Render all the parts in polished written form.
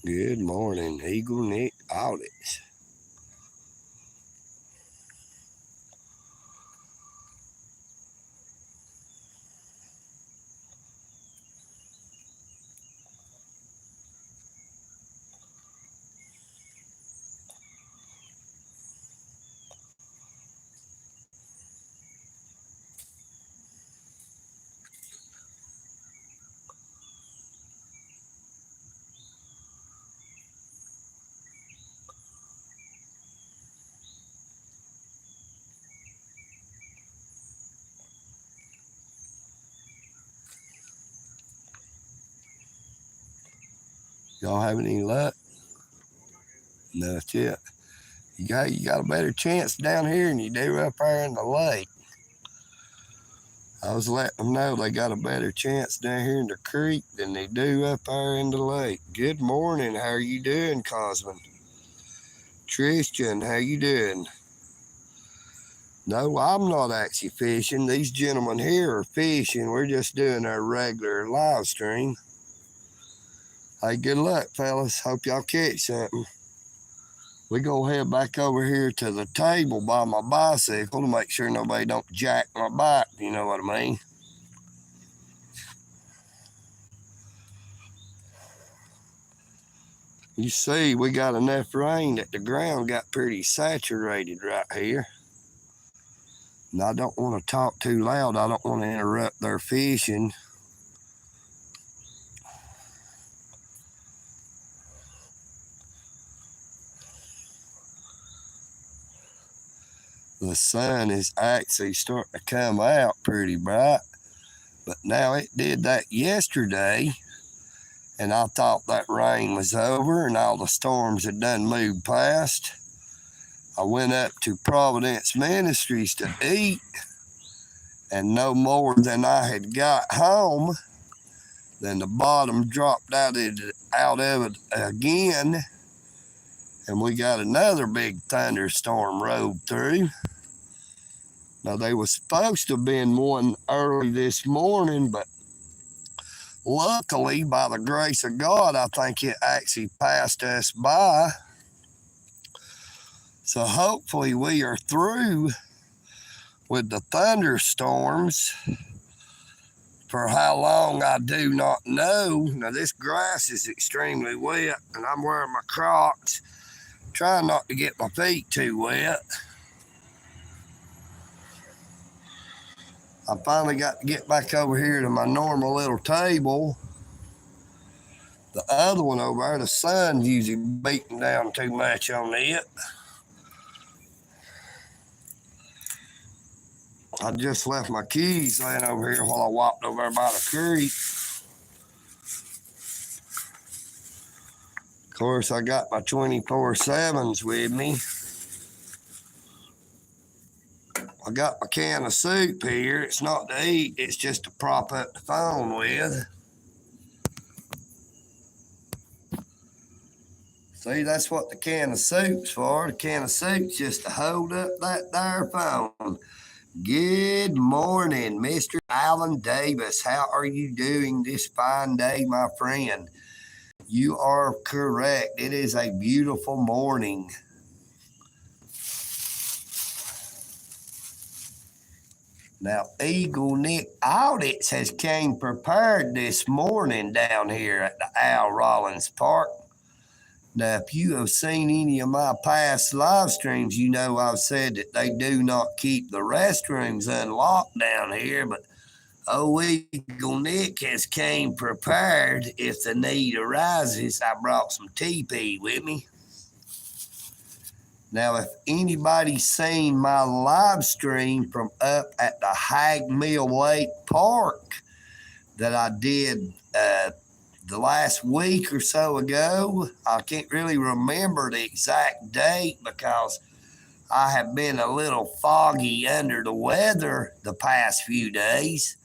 Good morning, EagleNick audits. Y'all have any luck? Not yet. You got a better chance down here than you do up there in the lake. I was letting them know they got a better chance down here in the creek than they do up there in the lake. Good morning. How are you doing, Cosman? Tristan, how you doing? No, I'm not actually fishing. These gentlemen here are fishing. We're just doing our regular live stream. Hey, good luck, fellas. Hope y'all catch something. We're going to head back over here to the table by my bicycle to make sure nobody don't jack my bike, you know what I mean? You see, we got enough rain that the ground got pretty saturated right here. And I don't want to talk too loud. I don't want to interrupt their fishing. The sun is actually starting to come out pretty bright. But now it did that yesterday. And I thought that rain was over and all the storms had done moved past. I went up to Providence Ministries to eat. And no more than I had got home, then the bottom dropped out of it again. And we got another big thunderstorm rolled through. Now, they was supposed to have been one early this morning, but luckily, by the grace of God, I think it actually passed us by. So hopefully we are through with the thunderstorms. For how long, I do not know. Now, this grass is extremely wet, and I'm wearing my Crocs, trying not to get my feet too wet. I finally got to get back over here to my normal little table. The other one over there, the sun's usually beating down too much on it. I just left my keys laying over here while I walked over there by the creek. Of course, I got my 24/7s with me. I got my can of soup here. It's not to eat, it's just to prop up the phone with. See, that's what the can of soup's for. The can of soup's just to hold up that there phone. Good morning, Mr. Alan Davis. How are you doing this fine day, my friend? You are correct. It is a beautiful morning. Now, EagleNick Audits has came prepared this morning down here at the Al Rollins Park. Now, if you have seen any of my past live streams, you know I've said that they do not keep the restrooms unlocked down here, but EagleNick has came prepared if the need arises. I brought some TP with me. Now, if anybody's seen my live stream from up at the Hag Mill Lake Park that I did the last week or so ago, I can't really remember the exact date because I have been a little foggy under the weather the past few days.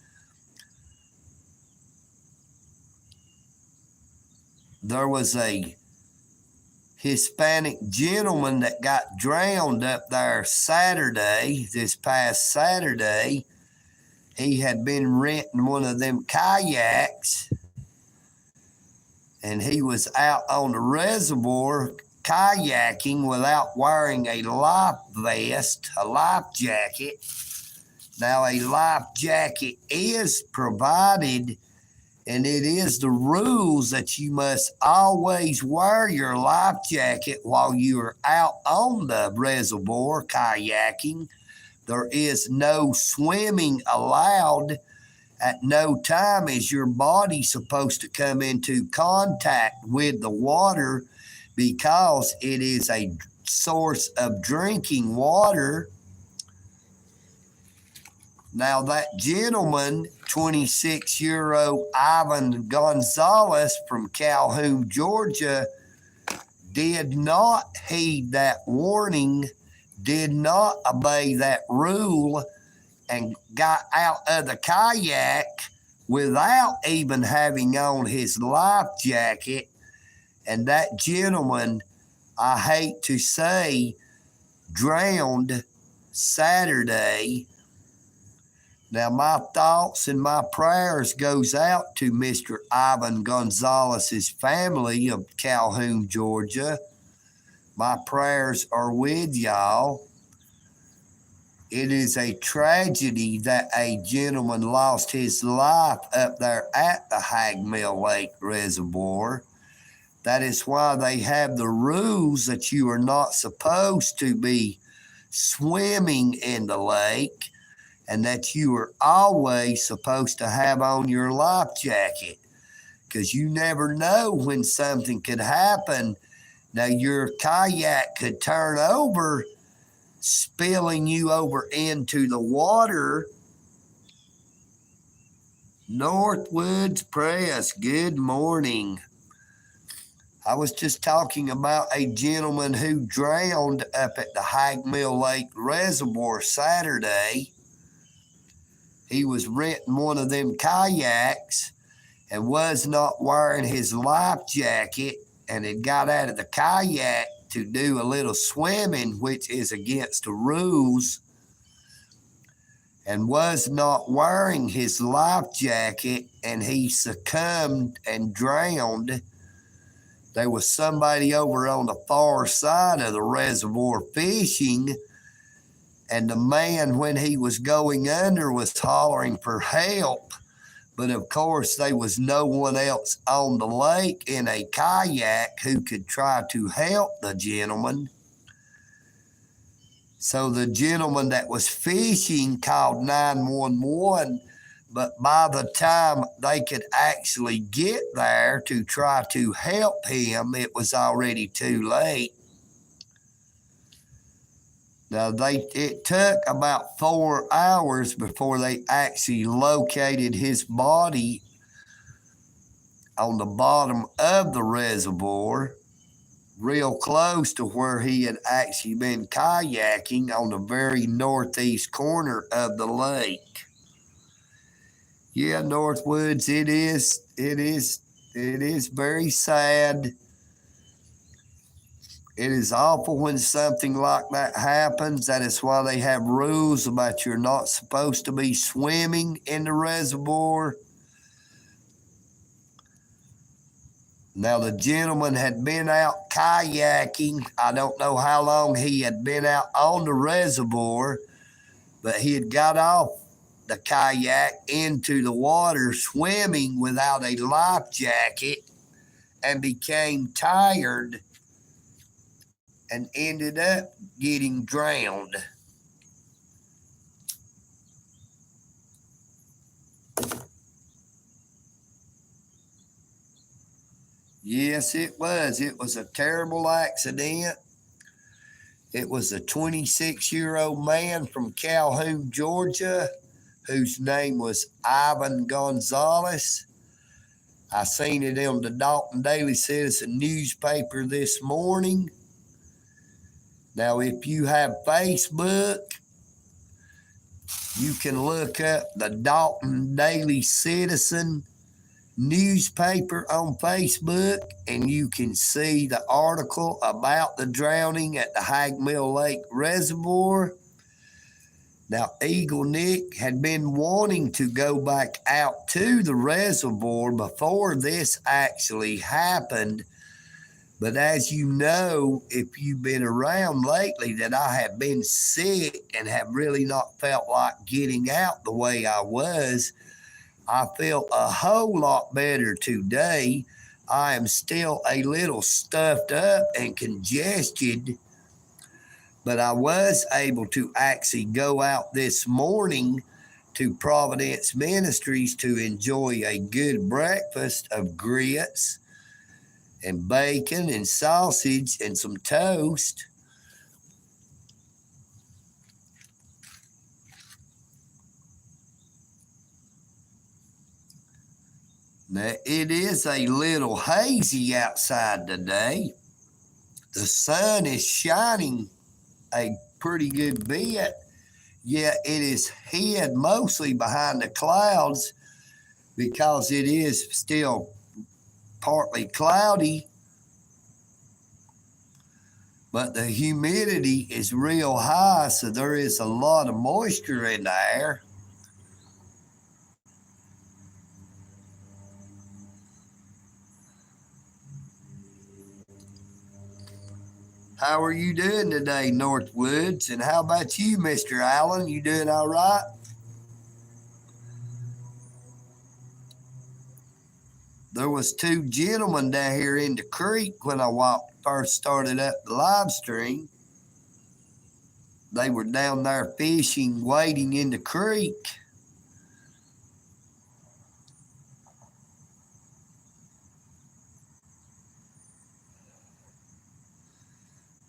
There was a Hispanic gentleman that got drowned up there this past Saturday. He had been renting one of them kayaks, and he was out on the reservoir kayaking without wearing a life vest, a life jacket. Now, a life jacket is provided, and it is the rules that you must always wear your life jacket while you are out on the reservoir kayaking. There is no swimming allowed. At no time is your body supposed to come into contact with the water, because it is a source of drinking water. Now, that gentleman, 26-year-old Ivan Gonzalez from Calhoun, Georgia, did not heed that warning, did not obey that rule, and got out of the kayak without even having on his life jacket. And that gentleman, I hate to say, drowned Saturday. Now, my thoughts and my prayers goes out to Mr. Ivan Gonzalez's family of Calhoun, Georgia. My prayers are with y'all. It is a tragedy that a gentleman lost his life up there at the Hagmill Lake Reservoir. That is why they have the rules that you are not supposed to be swimming in the lake, and that you are always supposed to have on your life jacket, because you never know when something could happen. Now, your kayak could turn over, spilling you over into the water. Northwoods Press, good morning. I was just talking about a gentleman who drowned up at the Hagmill Lake Reservoir Saturday. He was renting one of them kayaks and was not wearing his life jacket, and had got out of the kayak to do a little swimming, which is against the rules, and was not wearing his life jacket, and he succumbed and drowned. There was somebody over on the far side of the reservoir fishing, and the man, when he was going under, was hollering for help. But of course, there was no one else on the lake in a kayak who could try to help the gentleman. So the gentleman that was fishing called 911, but by the time they could actually get there to try to help him, it was already too late. Now, it took about 4 hours before they actually located his body on the bottom of the reservoir, real close to where he had actually been kayaking on the very northeast corner of the lake. Yeah, Northwoods, it is very sad. It is awful when something like that happens. That is why they have rules about you're not supposed to be swimming in the reservoir. Now, the gentleman had been out kayaking. I don't know how long he had been out on the reservoir, but he had got off the kayak into the water swimming without a life jacket and became tired and ended up getting drowned. Yes, it was. It was a terrible accident. It was a 26-year-old man from Calhoun, Georgia, whose name was Ivan Gonzalez. I seen it on the Dalton Daily Citizen newspaper this morning. Now, if you have Facebook, you can look up the Dalton Daily Citizen newspaper on Facebook, and you can see the article about the drowning at the Hagmill Lake Reservoir. Now, EagleNick had been wanting to go back out to the reservoir before this actually happened. But as you know, if you've been around lately, that I have been sick and have really not felt like getting out the way I was. I feel a whole lot better today. I am still a little stuffed up and congested, but I was able to actually go out this morning to Providence Ministries to enjoy a good breakfast of grits and bacon and sausage and some toast. Now, it is a little hazy outside today. The sun is shining a pretty good bit, yet it is hid mostly behind the clouds because it is still partly cloudy, but the humidity is real high, so there is a lot of moisture in the air. How are you doing today, Northwoods? And how about you, Mr. Allen? You doing all right? There was two gentlemen down here in the creek when I first started up the live stream. They were down there fishing, wading in the creek.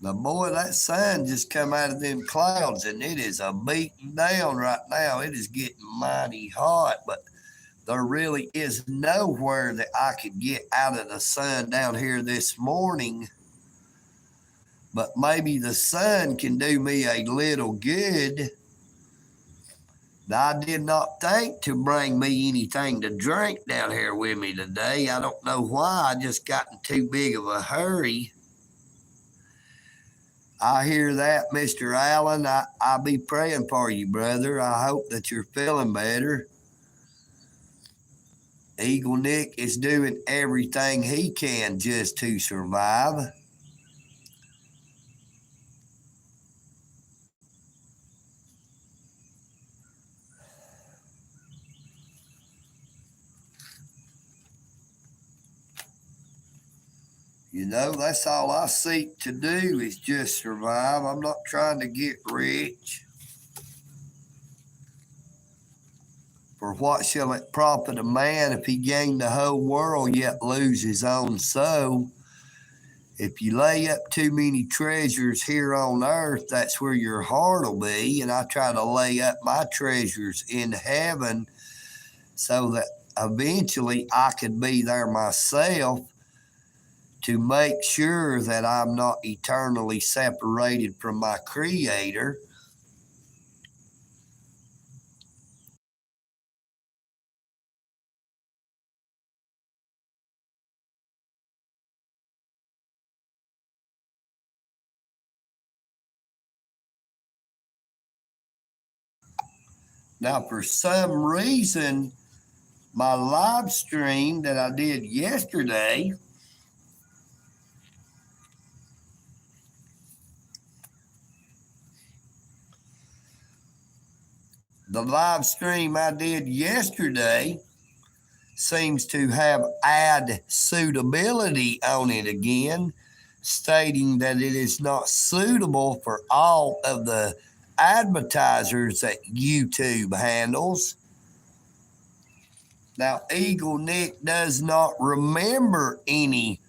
Now, boy, that sun just come out of them clouds, and it is a beating down right now. It is getting mighty hot, but there really is nowhere that I could get out of the sun down here this morning. But maybe the sun can do me a little good. I did not think to bring me anything to drink down here with me today. I don't know why. I just got in too big of a hurry. I hear that, Mr. Allen. I'll be praying for you, brother. I hope that you're feeling better. EagleNick is doing everything he can just to survive. You know, that's all I seek to do is just survive. I'm not trying to get rich. For what shall it profit a man if he gain the whole world yet lose his own soul? If you lay up too many treasures here on earth, that's where your heart will be. And I try to lay up my treasures in heaven so that eventually I could be there myself, to make sure that I'm not eternally separated from my Creator. Now, for some reason, my live stream that I did yesterday, seems to have add suitability on it again, stating that it is not suitable for all of the advertisers that YouTube handles. Now, EagleNick does not remember any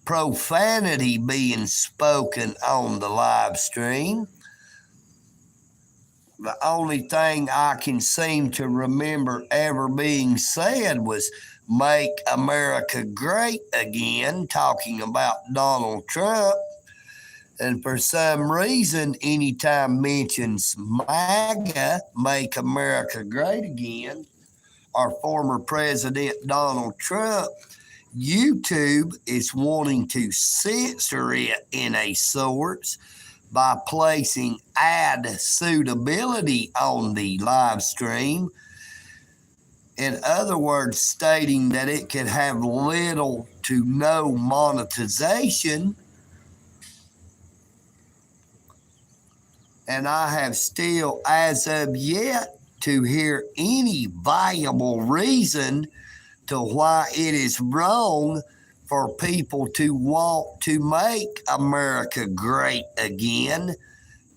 profanity being spoken on the live stream. The only thing I can seem to remember ever being said was "Make America Great Again," talking about Donald Trump. And for some reason, anytime mentions MAGA, Make America Great Again, or former President Donald Trump, YouTube is wanting to censor it in a sorts, by placing ad suitability on the live stream. In other words, stating that it could have little to no monetization. And I have still, as of yet, to hear any viable reason to why it is wrong for people to want to make America great again,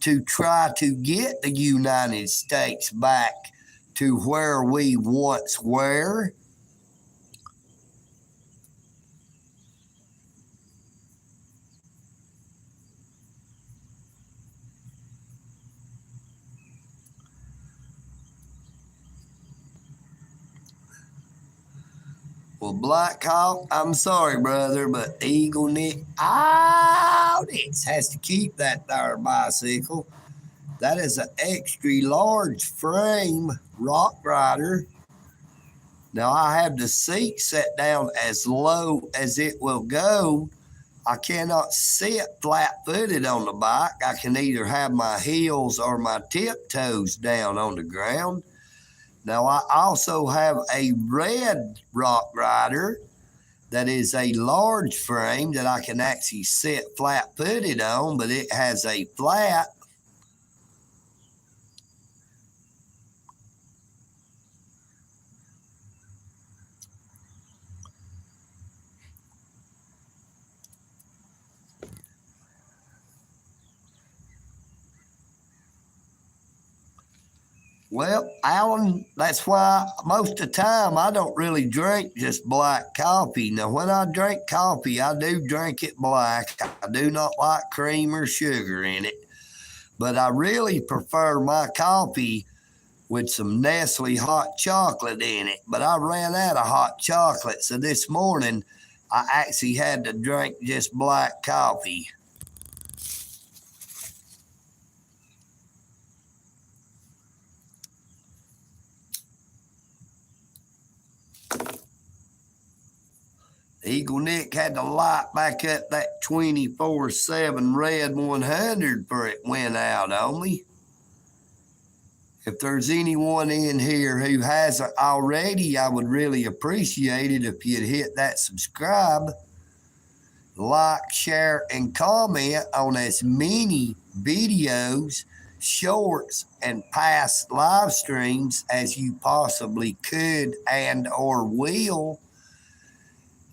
to try to get the United States back to where we once were. Well, Black Hawk, I'm sorry, brother, but EagleNick Audits has to keep that there bicycle. That is an extra large frame rock rider. Now, I have the seat set down as low as it will go. I cannot sit flat-footed on the bike. I can either have my heels or my tiptoes down on the ground. Now, I also have a red rock rider that is a large frame that I can actually sit flat-footed on, but it has a flat. Well, Alan, that's why most of the time I don't really drink just black coffee. Now, when I drink coffee, I do drink it black. I do not like cream or sugar in it. But I really prefer my coffee with some Nestle hot chocolate in it. But I ran out of hot chocolate, so this morning I actually had to drink just black coffee. EagleNick had to light back up that 24/7 red 100 for it went out on me. If there's anyone in here who hasn't already, I would really appreciate it if you'd hit that subscribe, like, share, and comment on as many videos, shorts, and past live streams as you possibly could and or will.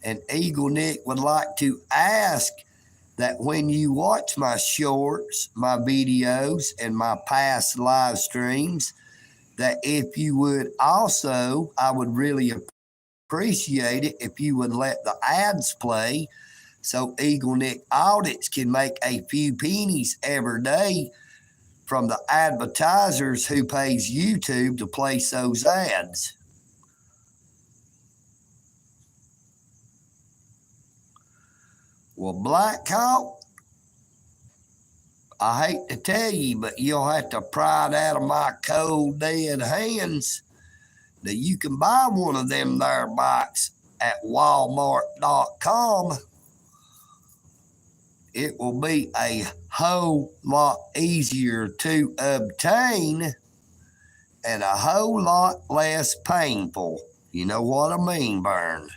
And EagleNick would like to ask that when you watch my shorts, my videos, and my past live streams, that if you would also, I would really appreciate it if you would let the ads play so EagleNick Audits can make a few pennies every day from the advertisers who pays YouTube to place those ads. Well, Black Hawk, I hate to tell you, but you'll have to pry it out of my cold, dead hands that you can buy one of them there bikes at Walmart.com. It will be a whole lot easier to obtain and a whole lot less painful. You know what I mean, Burn?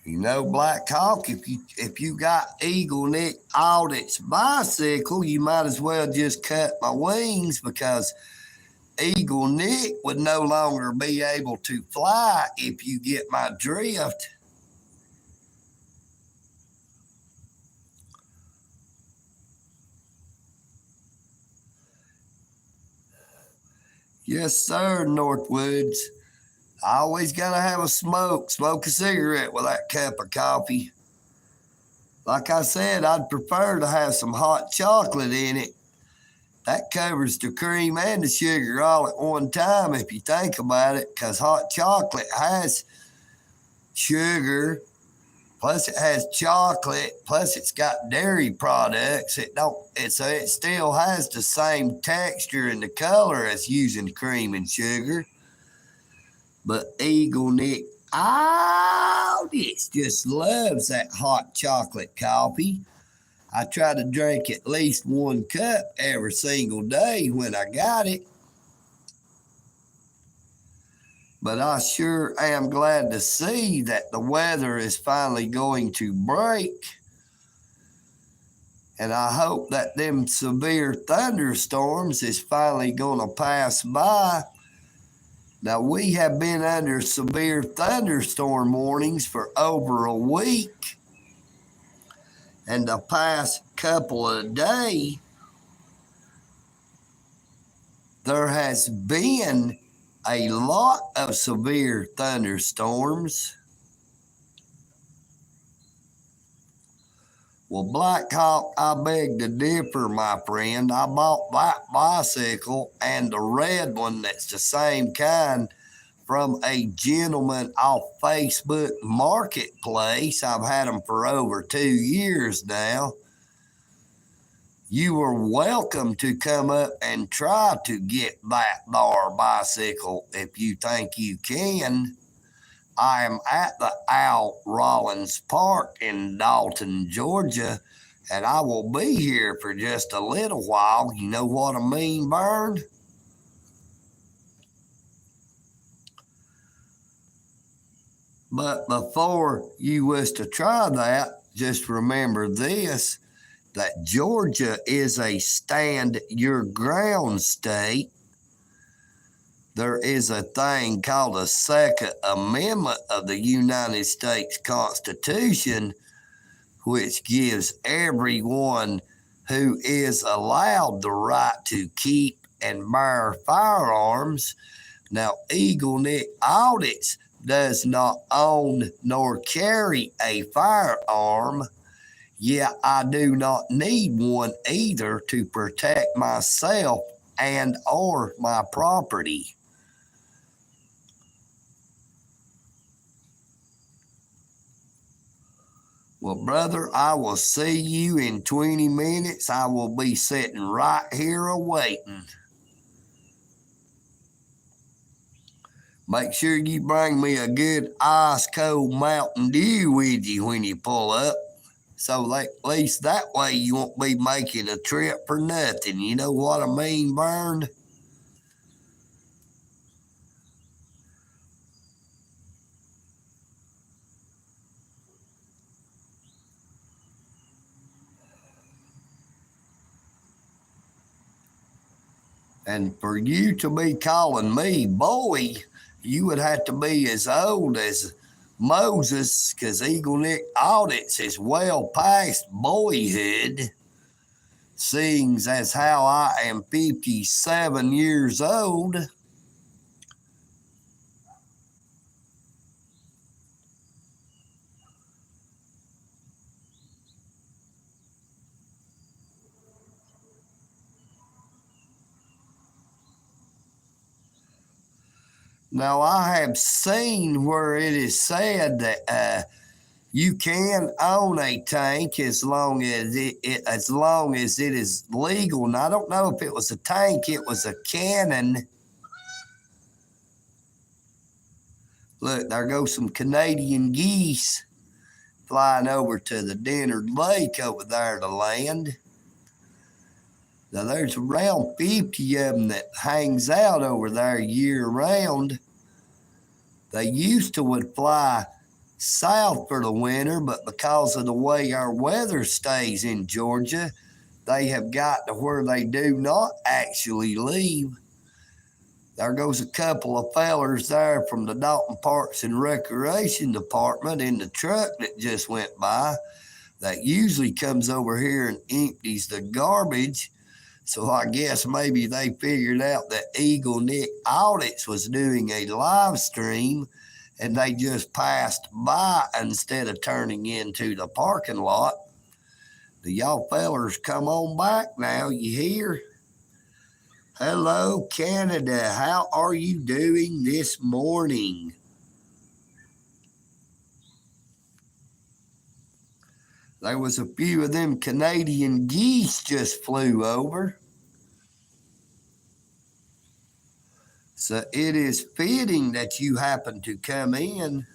You know, Black Hawk, if you got EagleNick Audits bicycle, you might as well just cut my wings because EagleNick would no longer be able to fly if you get my drift. Yes, sir, Northwoods. I always gotta have a smoke a cigarette with that cup of coffee. Like I said, I'd prefer to have some hot chocolate in it. That covers the cream and the sugar all at one time if you think about it, because hot chocolate has sugar Plus, it has chocolate. Plus, it's got dairy products. It still has the same texture and the color as using cream and sugar. But EagleNick Audits just loves that hot chocolate coffee. I try to drink at least 1 cup every single day when I got it. But I sure am glad to see that the weather is finally going to break. And I hope that them severe thunderstorms is finally going to pass by. Now, we have been under severe thunderstorm warnings for over a week. And the past couple of days, there has been a lot of severe thunderstorms. Well, Black Hawk, I beg to differ, my friend. I bought that bicycle and the red one that's the same kind from a gentleman off Facebook Marketplace. I've had them for over 2 years now. You are welcome to come up and try to get that bar bicycle if you think you can. I am at the Al Rollins Park in Dalton, Georgia, and I will be here for just a little while. You know what I mean, Vern? But before you was to try that, just remember this, that Georgia is a stand your ground state. There is a thing called the Second Amendment of the United States Constitution, which gives everyone who is allowed the right to keep and bear firearms. Now, EagleNick Audits does not own nor carry a firearm. Yeah, I do not need one either to protect myself and or my property. Well, brother, I will see you in 20 minutes. I will be sitting right here awaiting. Make sure you bring me a good ice cold Mountain Dew with you when you pull up. So at least that way you won't be making a trip for nothing. You know what I mean, Vern? And for you to be calling me boy, you would have to be as old as Moses, because EagleNick Audits is well past boyhood, seeing as how I am 57 years old. Now, I have seen where it is said that you can own a tank as long as it is legal. And I don't know if it was a tank, it was a cannon. Look, there goes some Canadian geese flying over to the Dennard Lake over there to land. Now, there's around 50 of them that hangs out over there year round. They used to would fly south for the winter, but because of the way our weather stays in Georgia, they have got to where they do not actually leave. There goes a couple of fellers there from the Dalton Parks and Recreation Department in the truck that just went by that usually comes over here and empties the garbage. So I guess maybe they figured out that EagleNick Audits was doing a live stream and they just passed by instead of turning into the parking lot. Do y'all fellers come on back now, you hear? Hello, Canada. How are you doing this morning? There was a few of them Canadian geese just flew over. So it is fitting that you happen to come in.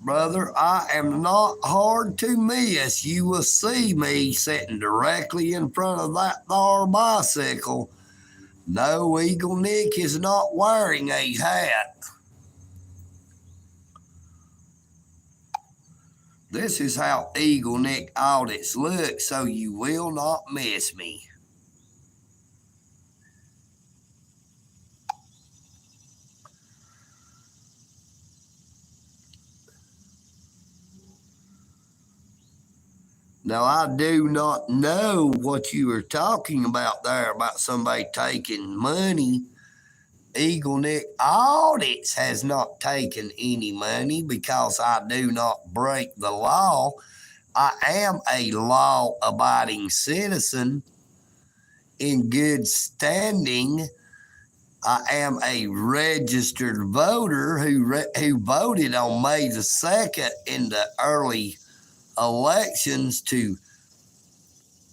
Brother, I am not hard to miss. You will see me sitting directly in front of that there bicycle. No, EagleNick is not wearing a hat. This is how EagleNick audits look, so you will not miss me. Now, I do not know what you were talking about there about somebody taking money. EagleNick Audits has not taken any money because I do not break the law. I am a law-abiding citizen in good standing. I am a registered voter who voted on May the 2nd in the early elections to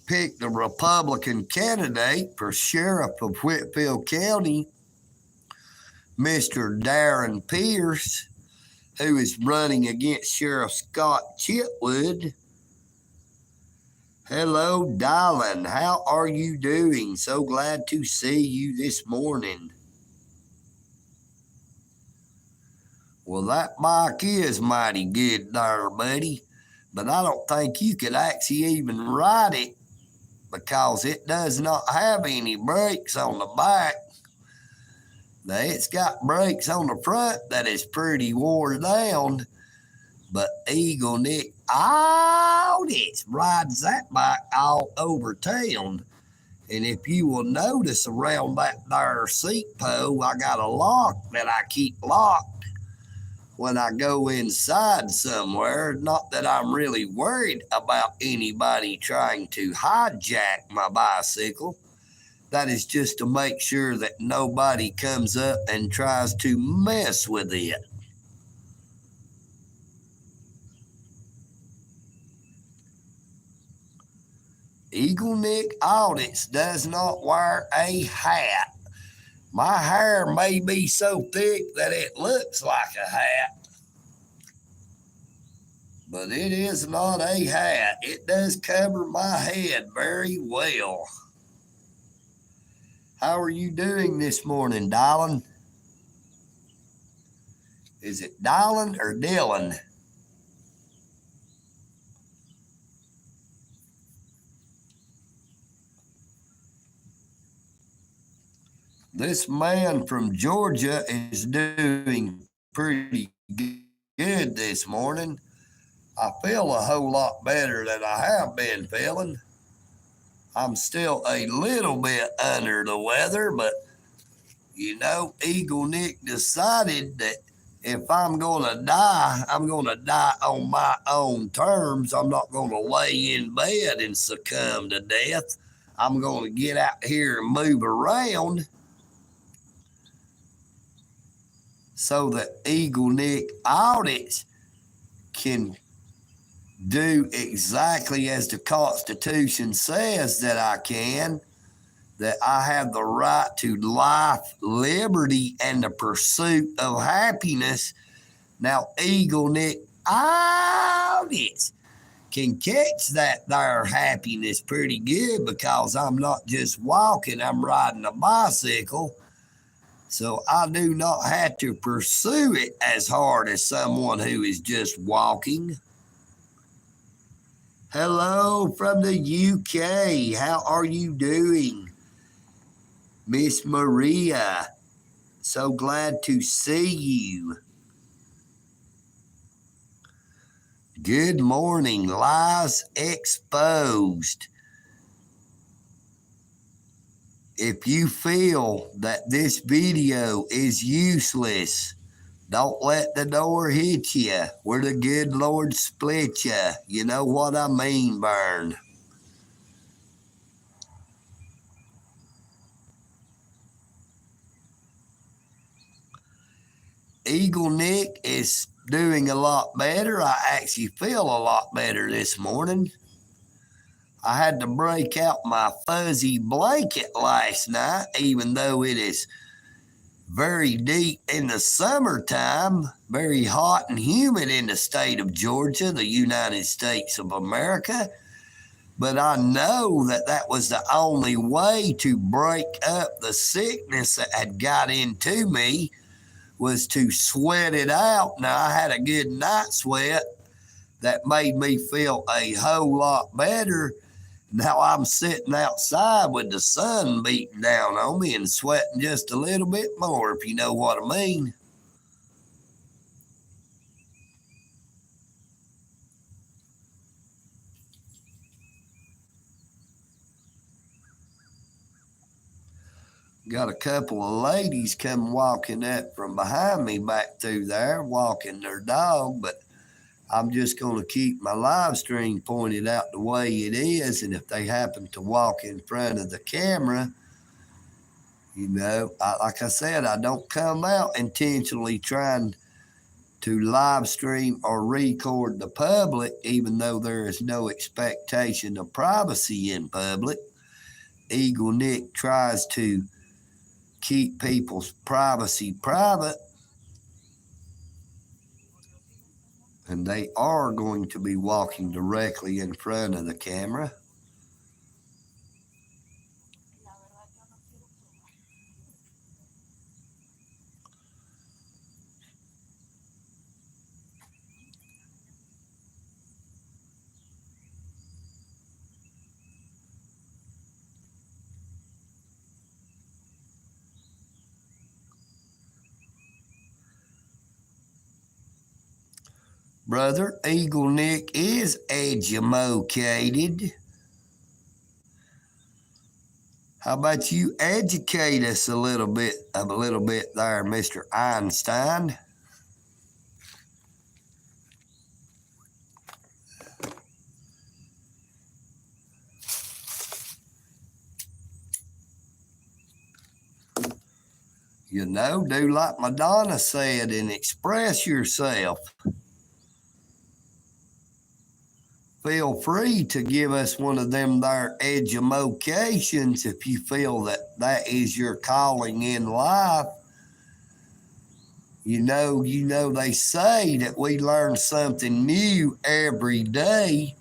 pick the Republican candidate for sheriff of Whitfield County, Mr. Darren Pierce, who is running against Sheriff Scott Chitwood. Hello, Dylan. How are you doing? So glad to see you this morning. Well, that bike is mighty good there, buddy, but I don't think you could actually even ride it because it does not have any brakes on the back. Now, it's got brakes on the front that is pretty worn down, but EagleNick Audits rides that bike all over town. And if you will notice around that there seat pole, I got a lock that I keep locked when I go inside somewhere. Not that I'm really worried about anybody trying to hijack my bicycle. That is just to make sure that nobody comes up and tries to mess with it. EagleNick Audits does not wear a hat. My hair may be so thick that it looks like a hat, but it is not a hat. It does cover my head very well. How are you doing this morning, Dylan? Is it Dylan or Dylan? This man from Georgia is doing pretty good this morning. I feel a whole lot better than I have been feeling. I'm still a little bit under the weather, but you know, EagleNick decided that if I'm going to die, I'm going to die on my own terms. I'm not going to lay in bed and succumb to death. I'm going to get out here and move around so that EagleNick Audits can do exactly as the Constitution says that I can, that I have the right to life, liberty, and the pursuit of happiness. Now, EagleNick Audits can catch that there happiness pretty good because I'm not just walking, I'm riding a bicycle. So I do not have to pursue it as hard as someone who is just walking. Hello from the UK. How are you doing, Miss Maria? So glad to see you. Good morning, Lies Exposed. If you feel that this video is useless, Don't let the door hit you where the good Lord split you. You know what I mean, Vern. EagleNick is doing a lot better. I actually feel a lot better this morning. I had to break out my fuzzy blanket last night, even though it is very deep in the summertime, very hot and humid in the state of Georgia, the United States of America. But I know that was the only way to break up the sickness that had got into me, was to sweat it out. Now, I had a good night sweat that made me feel a whole lot better. Now I'm sitting outside with the sun beating down on me and sweating just a little bit more, if you know what I mean. Got a couple of ladies come walking up from behind me back through there, walking their dog, but I'm just going to keep my live stream pointed out the way it is, and if they happen to walk in front of the camera, you know, like I said, I don't come out intentionally trying to live stream or record the public, even though there is no expectation of privacy in public. EagleNick tries to keep people's privacy private, and they are going to be walking directly in front of the camera. Brother, EagleNick is educated. How about you educate us a little bit there, Mr. Einstein? You know, do like Madonna said and express yourself. Feel free to give us one of them there educations if you feel that is your calling in life. You know, they say that we learn something new every day.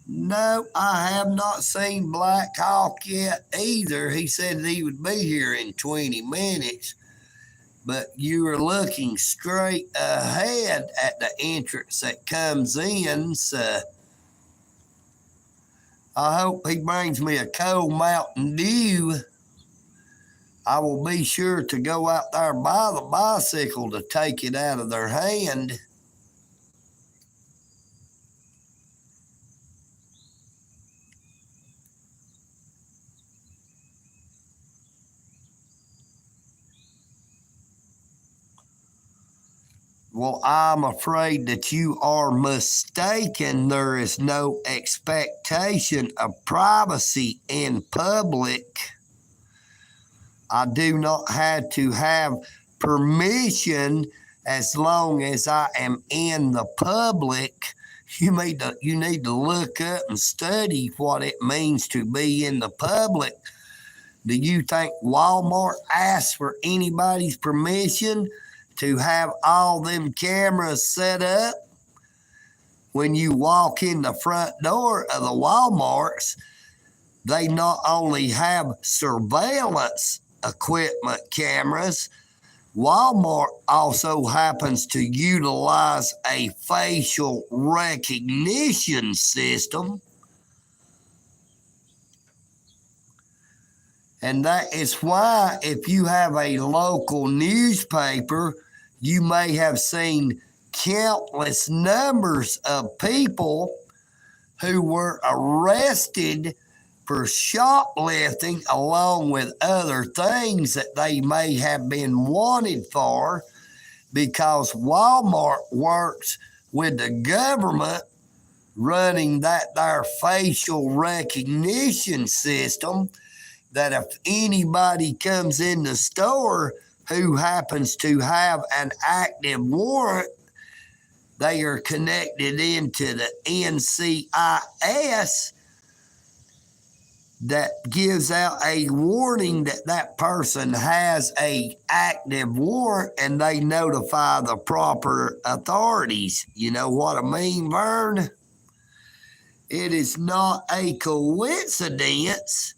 No, I have not seen Black Hawk yet either. He said he would be here in 20 minutes. But you are looking straight ahead at the entrance that comes in. So I hope he brings me a cold Mountain Dew. I will be sure to go out there by the bicycle to take it out of their hand. Well, I'm afraid that you are mistaken. There is no expectation of privacy in public. I do not have to have permission as long as I am in the public. You need to look up and study what it means to be in the public. Do you think Walmart asks for anybody's permission to have all them cameras set up? When you walk in the front door of the Walmarts, they not only have surveillance equipment cameras, Walmart also happens to utilize a facial recognition system. And that is why, if you have a local newspaper, you may have seen countless numbers of people who were arrested for shoplifting along with other things that they may have been wanted for, because Walmart works with the government running that their facial recognition system, that if anybody comes in the store who happens to have an active warrant, they are connected into the NCIS that gives out a warning that that person has a active warrant, and they notify the proper authorities. You know what I mean, Vern? It is not a coincidence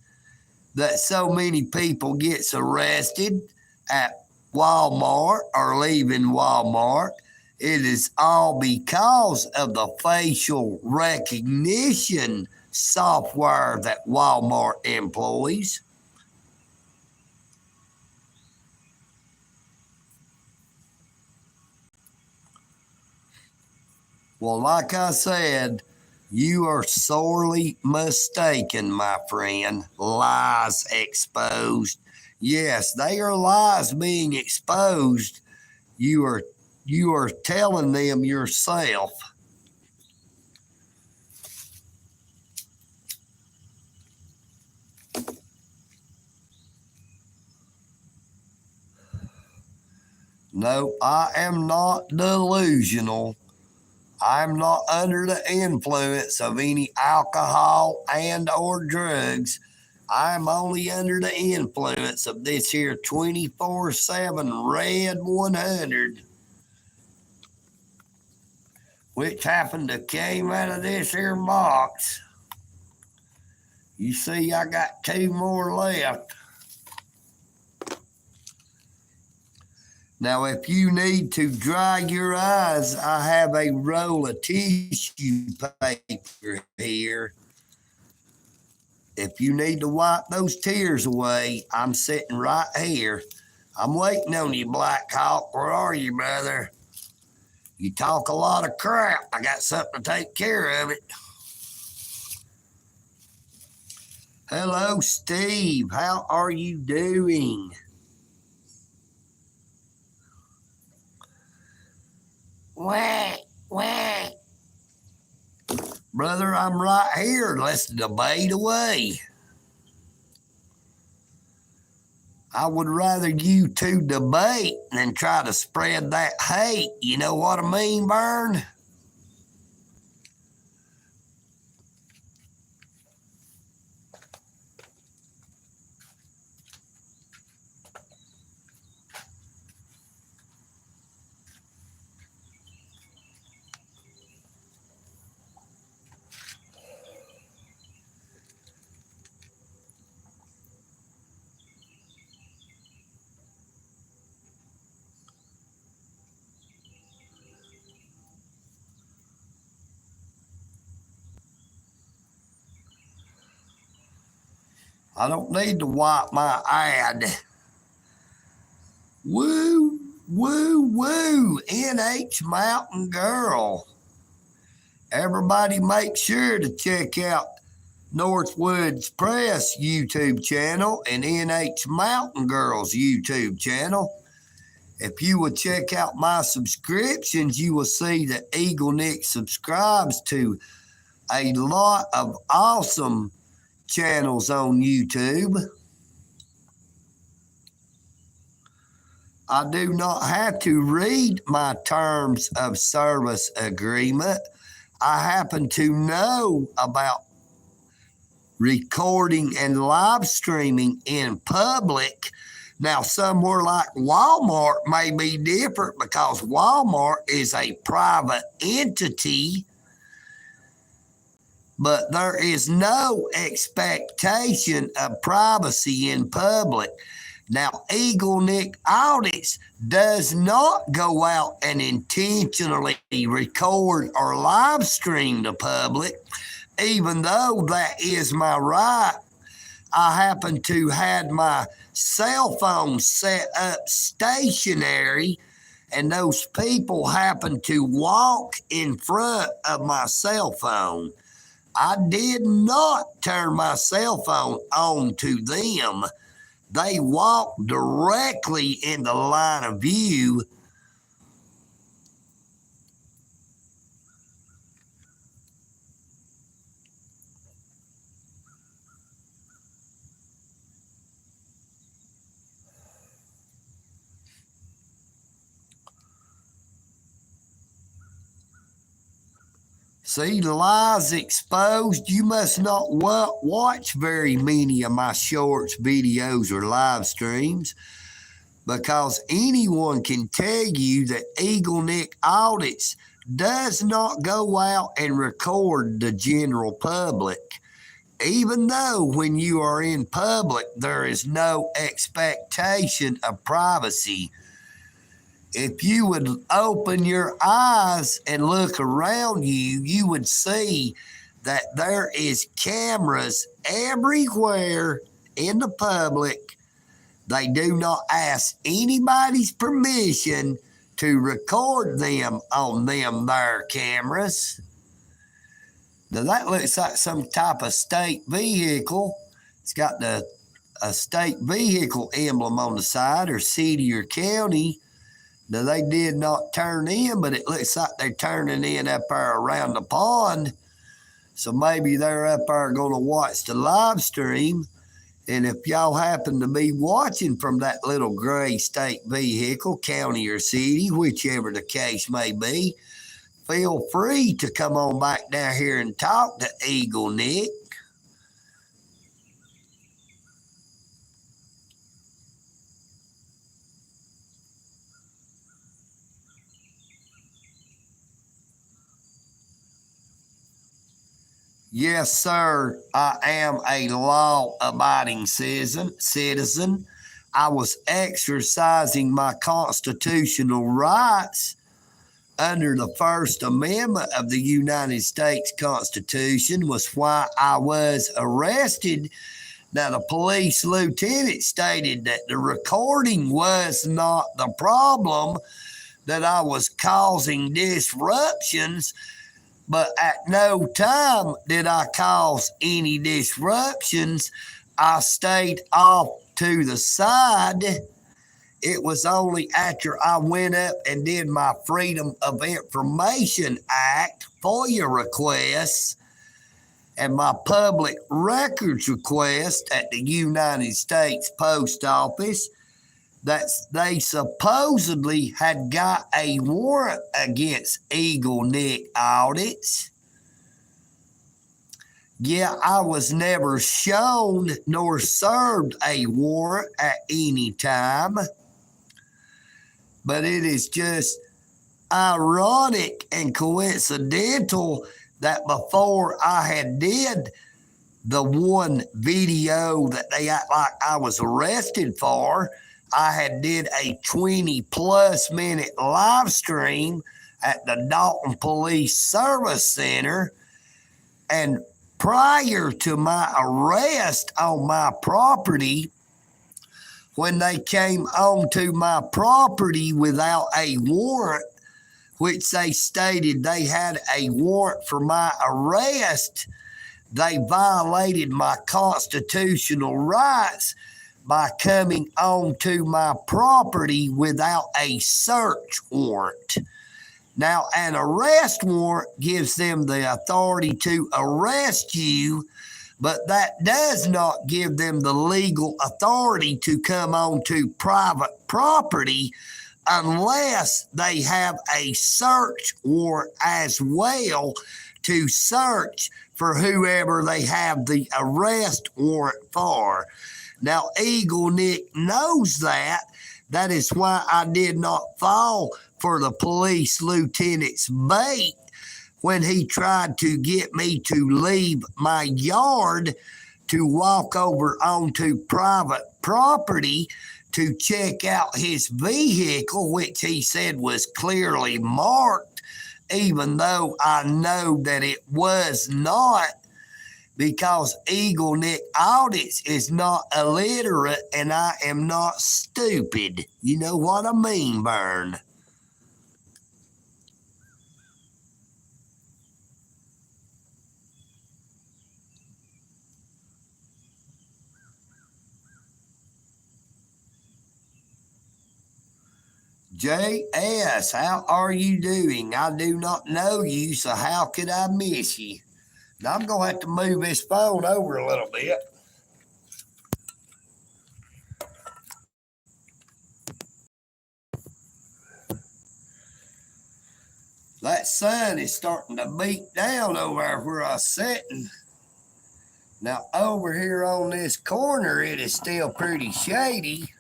that so many people gets arrested at Walmart or leaving Walmart. It is all because of the facial recognition software that Walmart employs. Well, like I said, you are sorely mistaken, my friend. Lies exposed. Yes, they are lies being exposed. You are telling them yourself. No, I am not delusional. I'm not under the influence of any alcohol and or drugs. I'm only under the influence of this here 24/7 Red 100, which happened to came out of this here box. You see, I got 2 more left. Now, if you need to dry your eyes, I have a roll of tissue paper here. If you need to wipe those tears away, I'm sitting right here. I'm waiting on you, Black Hawk. Where are you, brother? You talk a lot of crap. I got something to take care of it. Hello, Steve. How are you doing? Wah, wah. Brother, I'm right here. Let's debate away. I would rather you two debate than try to spread that hate. You know what I mean, Vern? I don't need to wipe my ad. Woo, woo, woo. NH Mountain Girl. Everybody make sure to check out Northwoods Press YouTube channel and NH Mountain Girl's YouTube channel. If you will check out my subscriptions, you will see that EagleNick subscribes to a lot of awesome channels on YouTube. I do not have to read my terms of service agreement. I happen to know about recording and live streaming in public. Now, somewhere like Walmart may be different because Walmart is a private entity, but there is no expectation of privacy in public. Now, EagleNick Audits does not go out and intentionally record or live stream the public, even though that is my right. I happen to have my cell phone set up stationary, and those people happen to walk in front of my cell phone. I did not turn my cell phone on to them. They walked directly in the line of view. See, the lies exposed. You must not watch very many of my shorts, videos, or live streams, because anyone can tell you that EagleNick Audits does not go out and record the general public. Even though when you are in public, there is no expectation of privacy. If you would open your eyes and look around you, you would see that there is cameras everywhere in the public. They do not ask anybody's permission to record them on them there cameras. Now that looks like some type of state vehicle. It's got a state vehicle emblem on the side, or city or county. Now, they did not turn in, but it looks like they're turning in up there around the pond. So maybe they're up there going to watch the live stream. And if y'all happen to be watching from that little gray state vehicle, county or city, whichever the case may be, feel free to come on back down here and talk to EagleNick. Yes, sir, I am a law-abiding citizen. I was exercising my constitutional rights under the First Amendment of the United States Constitution, was why I was arrested. Now, the police lieutenant stated that the recording was not the problem, that I was causing disruptions. But at no time did I cause any disruptions. I stayed off to the side. It was only after I went up and did my Freedom of Information Act FOIA requests and my public records request at the United States Post Office that they supposedly had got a warrant against EagleNick Audits. Yeah, I was never shown nor served a warrant at any time. But it is just ironic and coincidental that before I had did the one video that they act like I was arrested for, I had did a 20+ minute live stream at the Dalton Police Service Center. And prior to my arrest on my property, when they came onto my property without a warrant, which they stated they had a warrant for my arrest, they violated my constitutional rights by coming onto my property without a search warrant. Now, an arrest warrant gives them the authority to arrest you, but that does not give them the legal authority to come onto private property unless they have a search warrant as well to search for whoever they have the arrest warrant for. Now, EagleNick knows that. That is why I did not fall for the police lieutenant's bait when he tried to get me to leave my yard to walk over onto private property to check out his vehicle, which he said was clearly marked, even though I know that it was not, because EagleNick Audits is not illiterate and I am not stupid. You know what I mean, Vern? JS, how are you doing? I do not know you, so how could I miss you? Now I'm going to have to move this phone over a little bit. That sun is starting to beat down over there where I was sitting. Now over here on this corner, it is still pretty shady.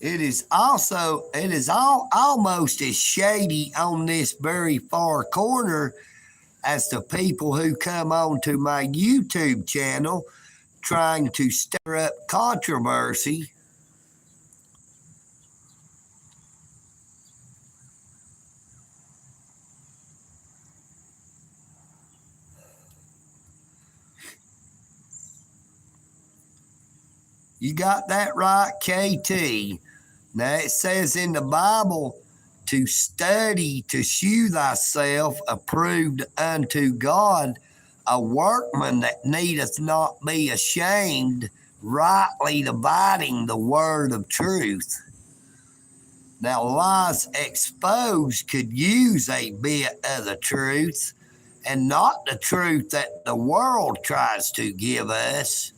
It is almost as shady on this very far corner as the people who come onto my YouTube channel trying to stir up controversy. You got that right, KT. Now it says in the Bible to study to shew thyself approved unto God, a workman that needeth not be ashamed, rightly dividing the word of truth. Now, lies exposed could use a bit of the truth, and not the truth that the world tries to give us,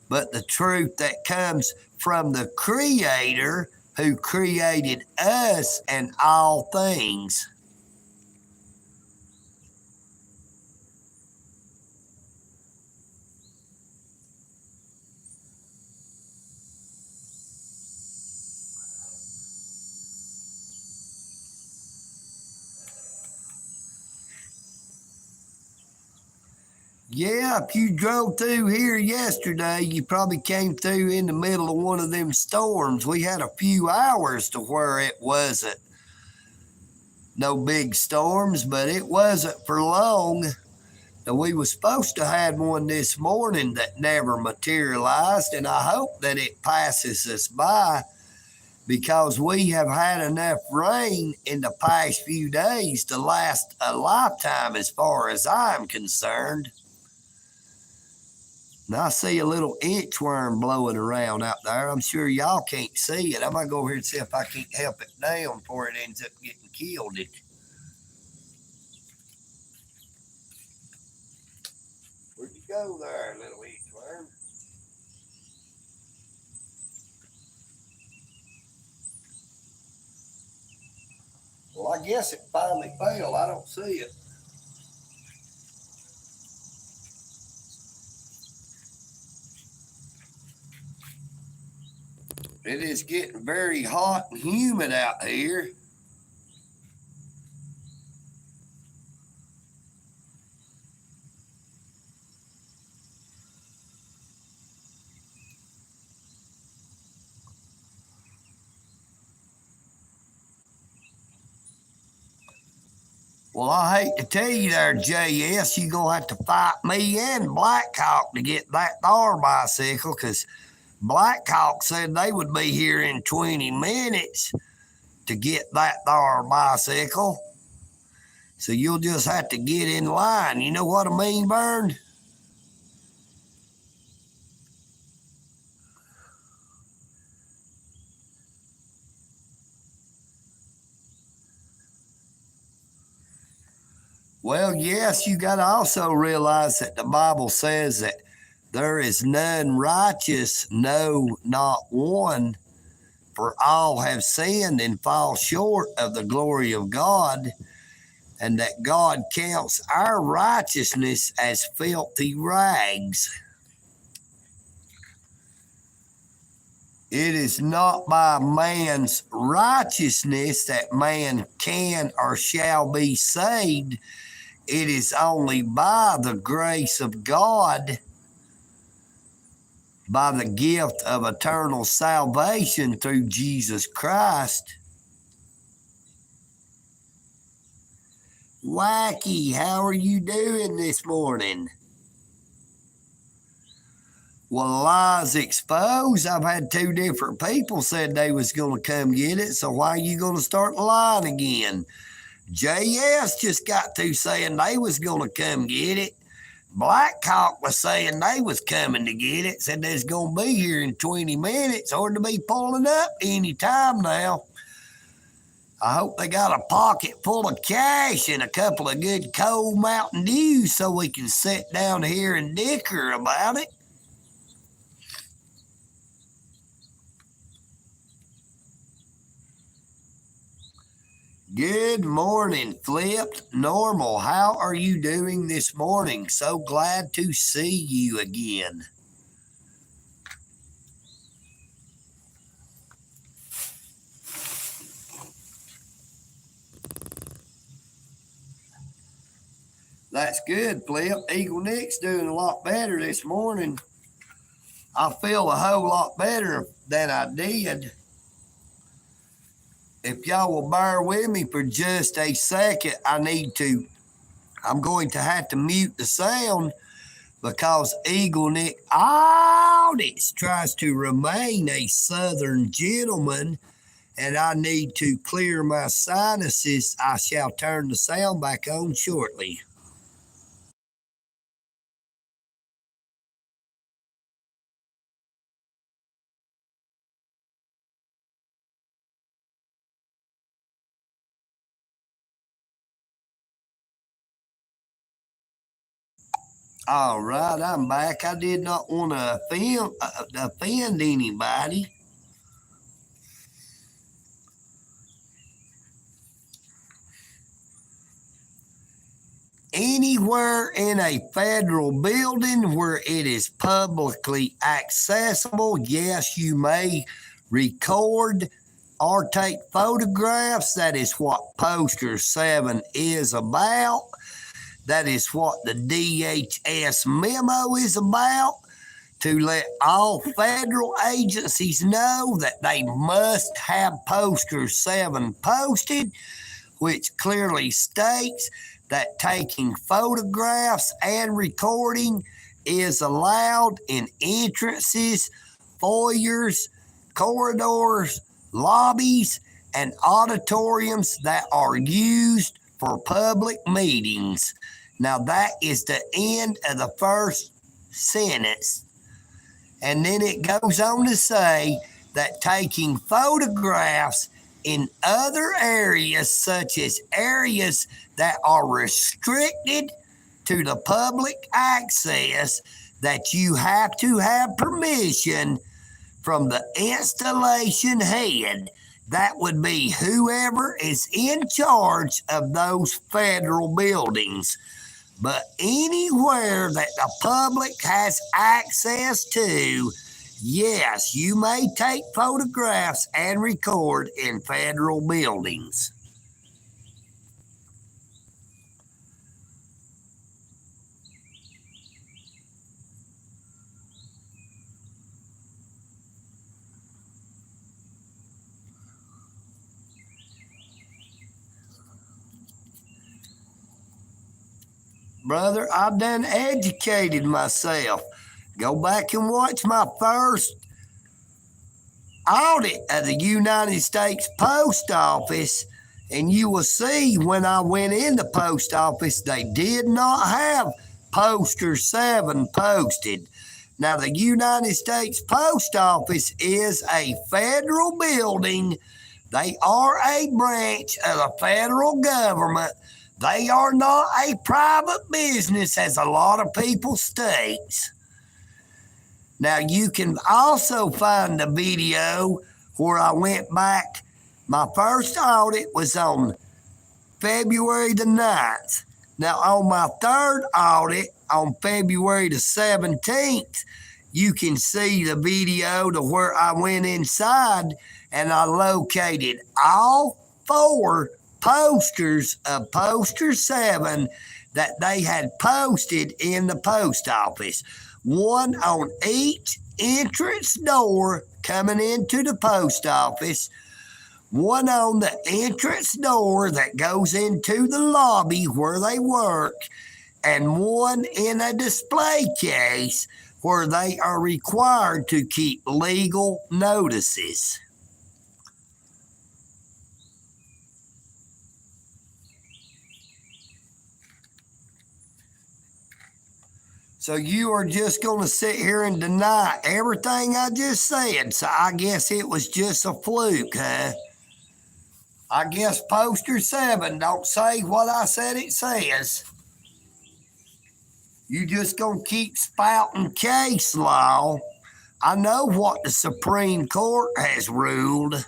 but the truth that comes from the Creator who created us and all things. Yeah, if you drove through here yesterday, you probably came through in the middle of one of them storms. We had a few hours to where it wasn't no big storms, but it wasn't for long. Now, we were supposed to have one this morning that never materialized, and I hope that it passes us by because we have had enough rain in the past few days to last a lifetime as far as I'm concerned. Now I see a little inchworm blowing around out there. I'm sure y'all can't see it. I'm going to go over here and see if I can't help it down before it ends up getting killed. Where'd you go there, little inchworm? Well, I guess it finally fell. I don't see it. It is getting very hot and humid out here. Well, I hate to tell you there, JS, you're going to have to fight me and Blackhawk to get that there bicycle because Blackhawk said they would be here in 20 minutes to get that there bicycle. So you'll just have to get in line. You know what I mean, Vern? Well, yes, you got to also realize that the Bible says that there is none righteous, no, not one. For all have sinned and fall short of the glory of God, and that God counts our righteousness as filthy rags. It is not by man's righteousness that man can or shall be saved. It is only by the grace of God, by the gift of eternal salvation through Jesus Christ. Wacky, how are you doing this morning? Well, lies exposed. I've had two different people said they was going to come get it, so why are you going to start lying again? JS just got through saying they was going to come get it. Blackhawk was saying they was coming to get it. Said they's going to be here in 20 minutes or to be pulling up any time now. I hope they got a pocket full of cash and a couple of good cold Mountain Dews so we can sit down here and dicker about it. Good morning, Flipped Normal. How are you doing this morning? So glad to see you again. That's good, Flip. EagleNick's doing a lot better this morning. I feel a whole lot better than I did. If y'all will bear with me for just a second, I'm going to have to mute the sound because EagleNick Audits tries to remain a Southern gentleman, and I need to clear my sinuses. I shall turn the sound back on shortly. All right, I'm back. I did not want to offend anybody. Anywhere in a federal building where it is publicly accessible, yes, you may record or take photographs. That is what Poster 7 is about. That is what the DHS memo is about, to let all federal agencies know that they must have Poster 7 posted, which clearly states that taking photographs and recording is allowed in entrances, foyers, corridors, lobbies, and auditoriums that are used for public meetings. Now, that is the end of the first sentence. And then it goes on to say that taking photographs in other areas, such as areas that are restricted to the public access, that you have to have permission from the installation head. That would be whoever is in charge of those federal buildings. But anywhere that the public has access to, yes, you may take photographs and record in federal buildings. Brother, I've done educated myself. Go back and watch my first audit of the United States Post Office, and you will see when I went in the post office, they did not have Poster 7 posted. Now, the United States Post Office is a federal building. They are a branch of the federal government. They are not a private business, as a lot of people state. Now, you can also find a video where I went back. My first audit was on February the 9th. Now, on my third audit on February the 17th, you can see the video to where I went inside and I located all 4 posters of Poster 7 that they had posted in the post office. One on each entrance door coming into the post office, one on the entrance door that goes into the lobby where they work, and one in a display case where they are required to keep legal notices. So you are just going to sit here and deny everything I just said. So I guess it was just a fluke, huh? I guess poster 7 don't say what I said it says. You just going to keep spouting case law. I know what the Supreme Court has ruled.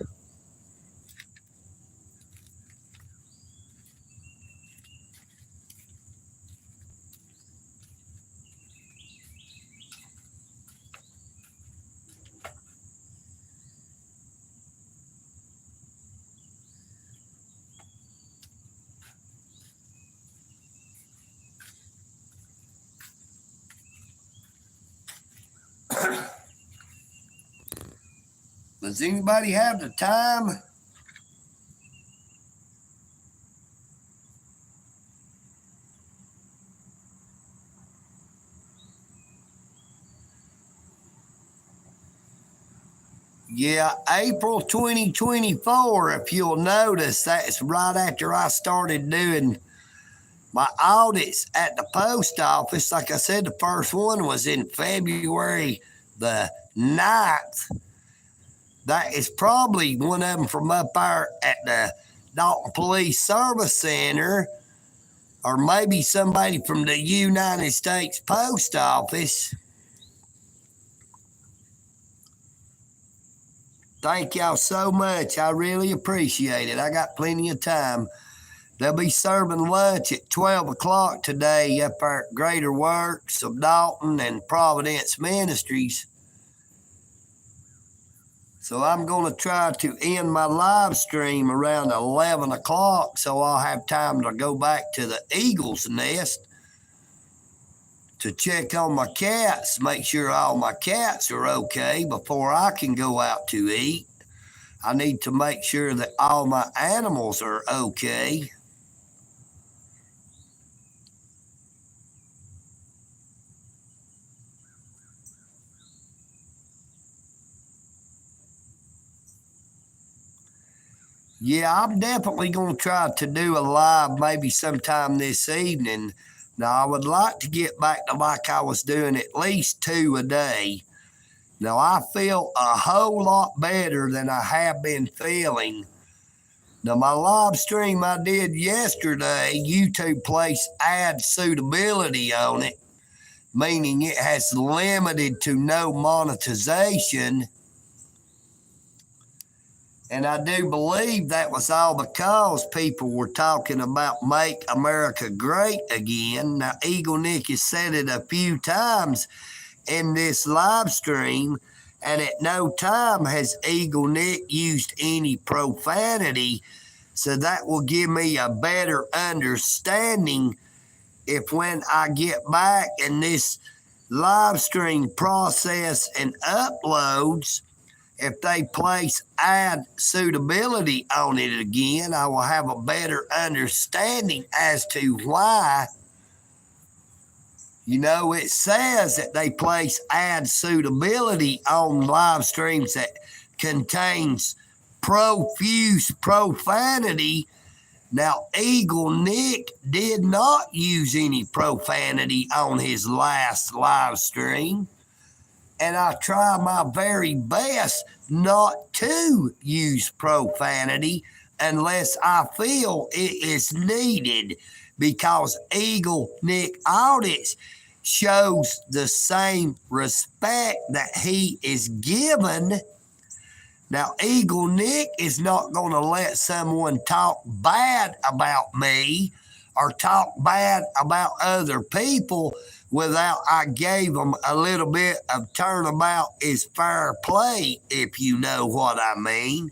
Does anybody have the time? Yeah, April 2024, if you'll notice, that's right after I started doing my audits at the post office. Like I said, the first one was in February the 9th. That is probably one of them from up there at the Dalton Police Service Center, or maybe somebody from the United States Post Office. Thank y'all so much. I really appreciate it. I got plenty of time. They'll be serving lunch at 12 o'clock today up there at Greater Works of Dalton and Providence Ministries. So I'm going to try to end my live stream around 11 o'clock so I'll have time to go back to the Eagle's Nest to check on my cats, make sure all my cats are okay before I can go out to eat. I need to make sure that all my animals are okay. Yeah, I'm definitely going to try to do a live maybe sometime this evening. Now, I would like to get back to like I was doing at least 2 a day. Now, I feel a whole lot better than I have been feeling. Now, my live stream I did yesterday, YouTube placed ad suitability on it, meaning it has limited to no monetization. And I do believe that was all because people were talking about Make America Great Again. Now, EagleNick has said it a few times in this live stream, and at no time has EagleNick used any profanity. So that will give me a better understanding if when I get back in this live stream process and uploads, if they place ad suitability on it again, I will have a better understanding as to why. You know, it says that they place ad suitability on live streams that contains profuse profanity. Now, EagleNick did not use any profanity on his last live stream. And I try my very best not to use profanity unless I feel it is needed, because EagleNick audits shows the same respect that he is given. Now, EagleNick is not going to let someone talk bad about me or talk bad about other people without I gave them a little bit of turnabout is fair play, if you know what I mean.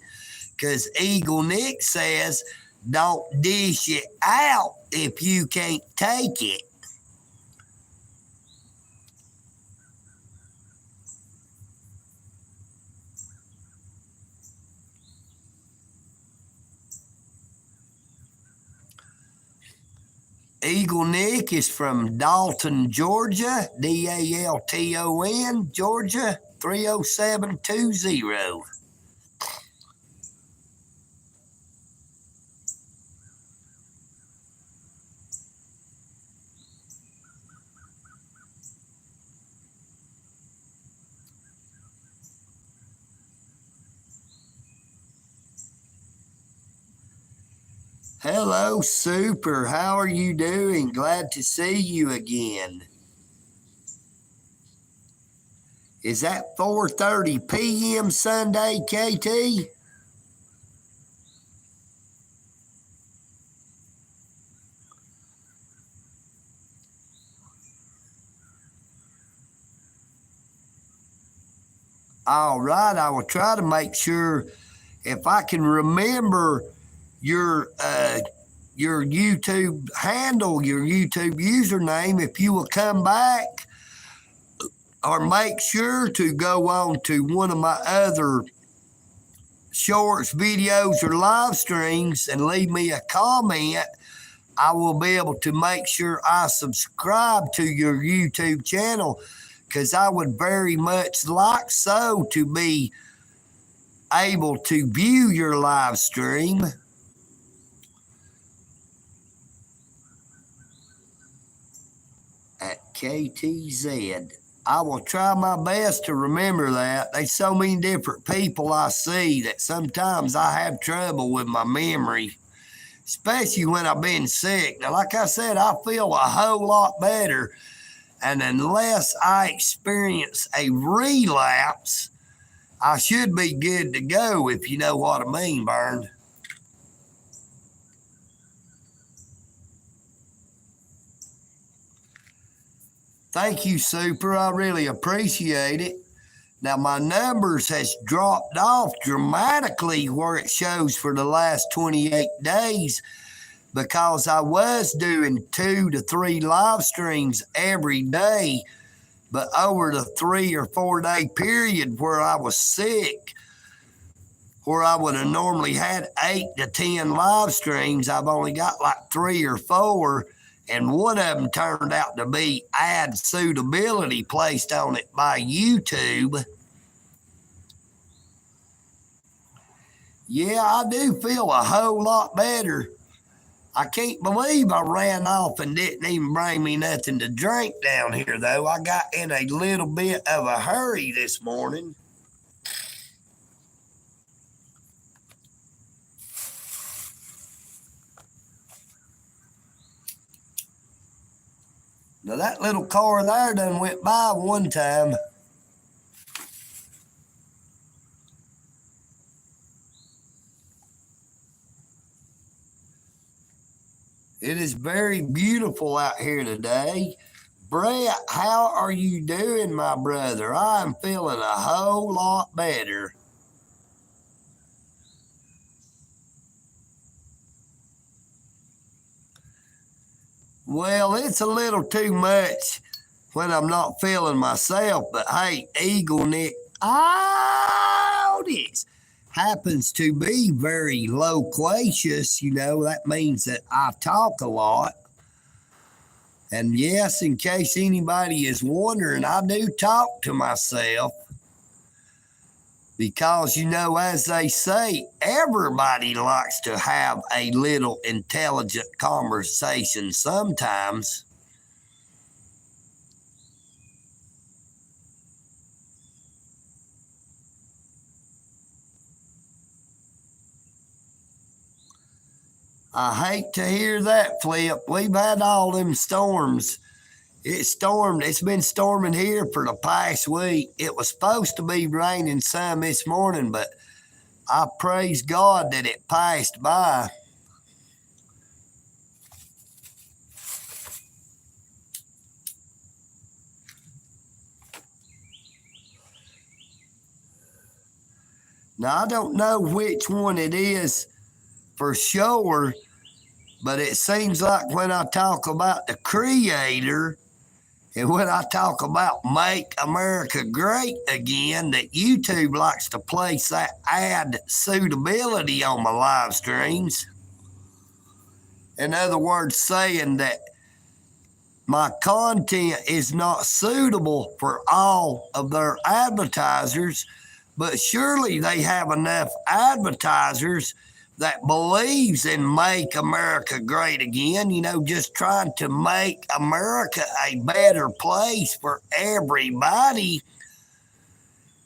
Because EagleNick says, don't dish it out if you can't take it. EagleNick is from Dalton, Georgia, Dalton, Georgia, 30720. Hello, Super. How are you doing? Glad to see you again. Is that 4:30 p.m. Sunday, KT? All right, I will try to make sure if I can remember your YouTube handle, your YouTube username, if you will come back or make sure to go on to one of my other shorts, videos, or live streams and leave me a comment, I will be able to make sure I subscribe to your YouTube channel, because I would very much like so to be able to view your live stream. At KTZ. I will try my best to remember that. There's so many different people I see that sometimes I have trouble with my memory, especially when I've been sick. Now, like I said, I feel a whole lot better. And unless I experience a relapse, I should be good to go, if you know what I mean, Bern. Thank you, Super. I really appreciate it. Now, my numbers has dropped off dramatically where it shows for the last 28 days, because I was doing 2 to 3 live streams every day. But over the 3 or 4 day period where I was sick, where I would have normally had 8 to 10 live streams, I've only got like 3 or 4. And one of them turned out to be ad suitability placed on it by YouTube. Yeah, I do feel a whole lot better. I can't believe I ran off and didn't even bring me nothing to drink down here, though. I got in a little bit of a hurry this morning. Now, that little car there done went by one time. It is very beautiful out here today. Brett, how are you doing, my brother? I'm feeling a whole lot better. Well, it's a little too much when I'm not feeling myself, but hey, EagleNick, this happens to be very loquacious. You know, that means that I talk a lot. And yes, in case anybody is wondering, I do talk to myself. Because, you know, as they say, everybody likes to have a little intelligent conversation sometimes. I hate to hear that, Flip. We've had all them storms. It's been storming here for the past week. It was supposed to be raining some this morning, but I praise God that it passed by. Now, I don't know which one it is for sure, but it seems like when I talk about the Creator and when I talk about Make America Great Again, that YouTube likes to place that ad suitability on my live streams. In other words, saying that my content is not suitable for all of their advertisers, but surely they have enough advertisers that believes in Make America Great Again, you know, just trying to make America a better place for everybody.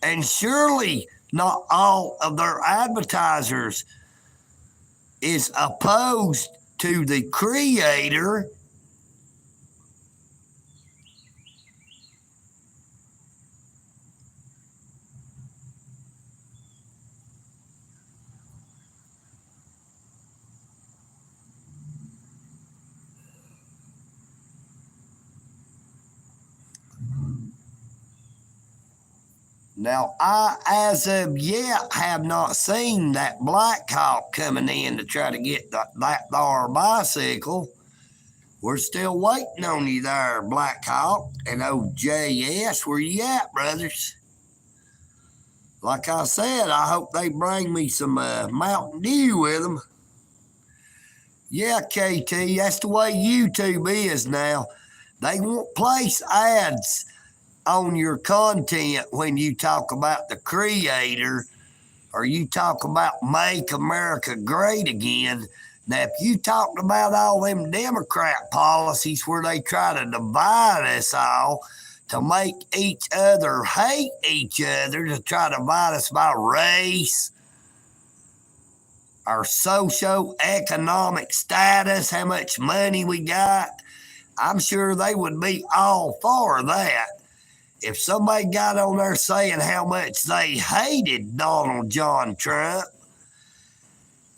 And surely not all of their advertisers is opposed to the Creator, now, I, as of yet, have not seen that Black Hawk coming in to try to get that there bicycle. We're still waiting on you there, Black Hawk and OJS. Where you at, brothers? Like I said, I hope they bring me some Mountain Dew with them. Yeah, KT, that's the way YouTube is now. They won't place ads on your content when you talk about the Creator or you talk about Make America Great Again. Now, if you talked about all them Democrat policies where they try to divide us all to make each other hate each other, to try to divide us by race, our socio-economic status, how much money we got, I'm sure they would be all for that. If somebody got on there saying how much they hated Donald John Trump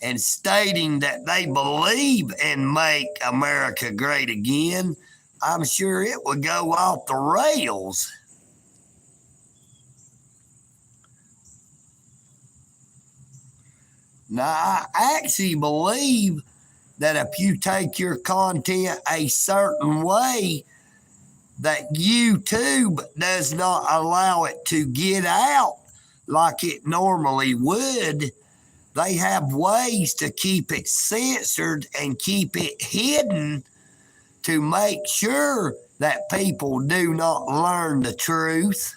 and stating that they believe in Make America Great Again, I'm sure it would go off the rails. Now, I actually believe that if you take your content a certain way, that YouTube does not allow it to get out like it normally would. They have ways to keep it censored and keep it hidden to make sure that people do not learn the truth.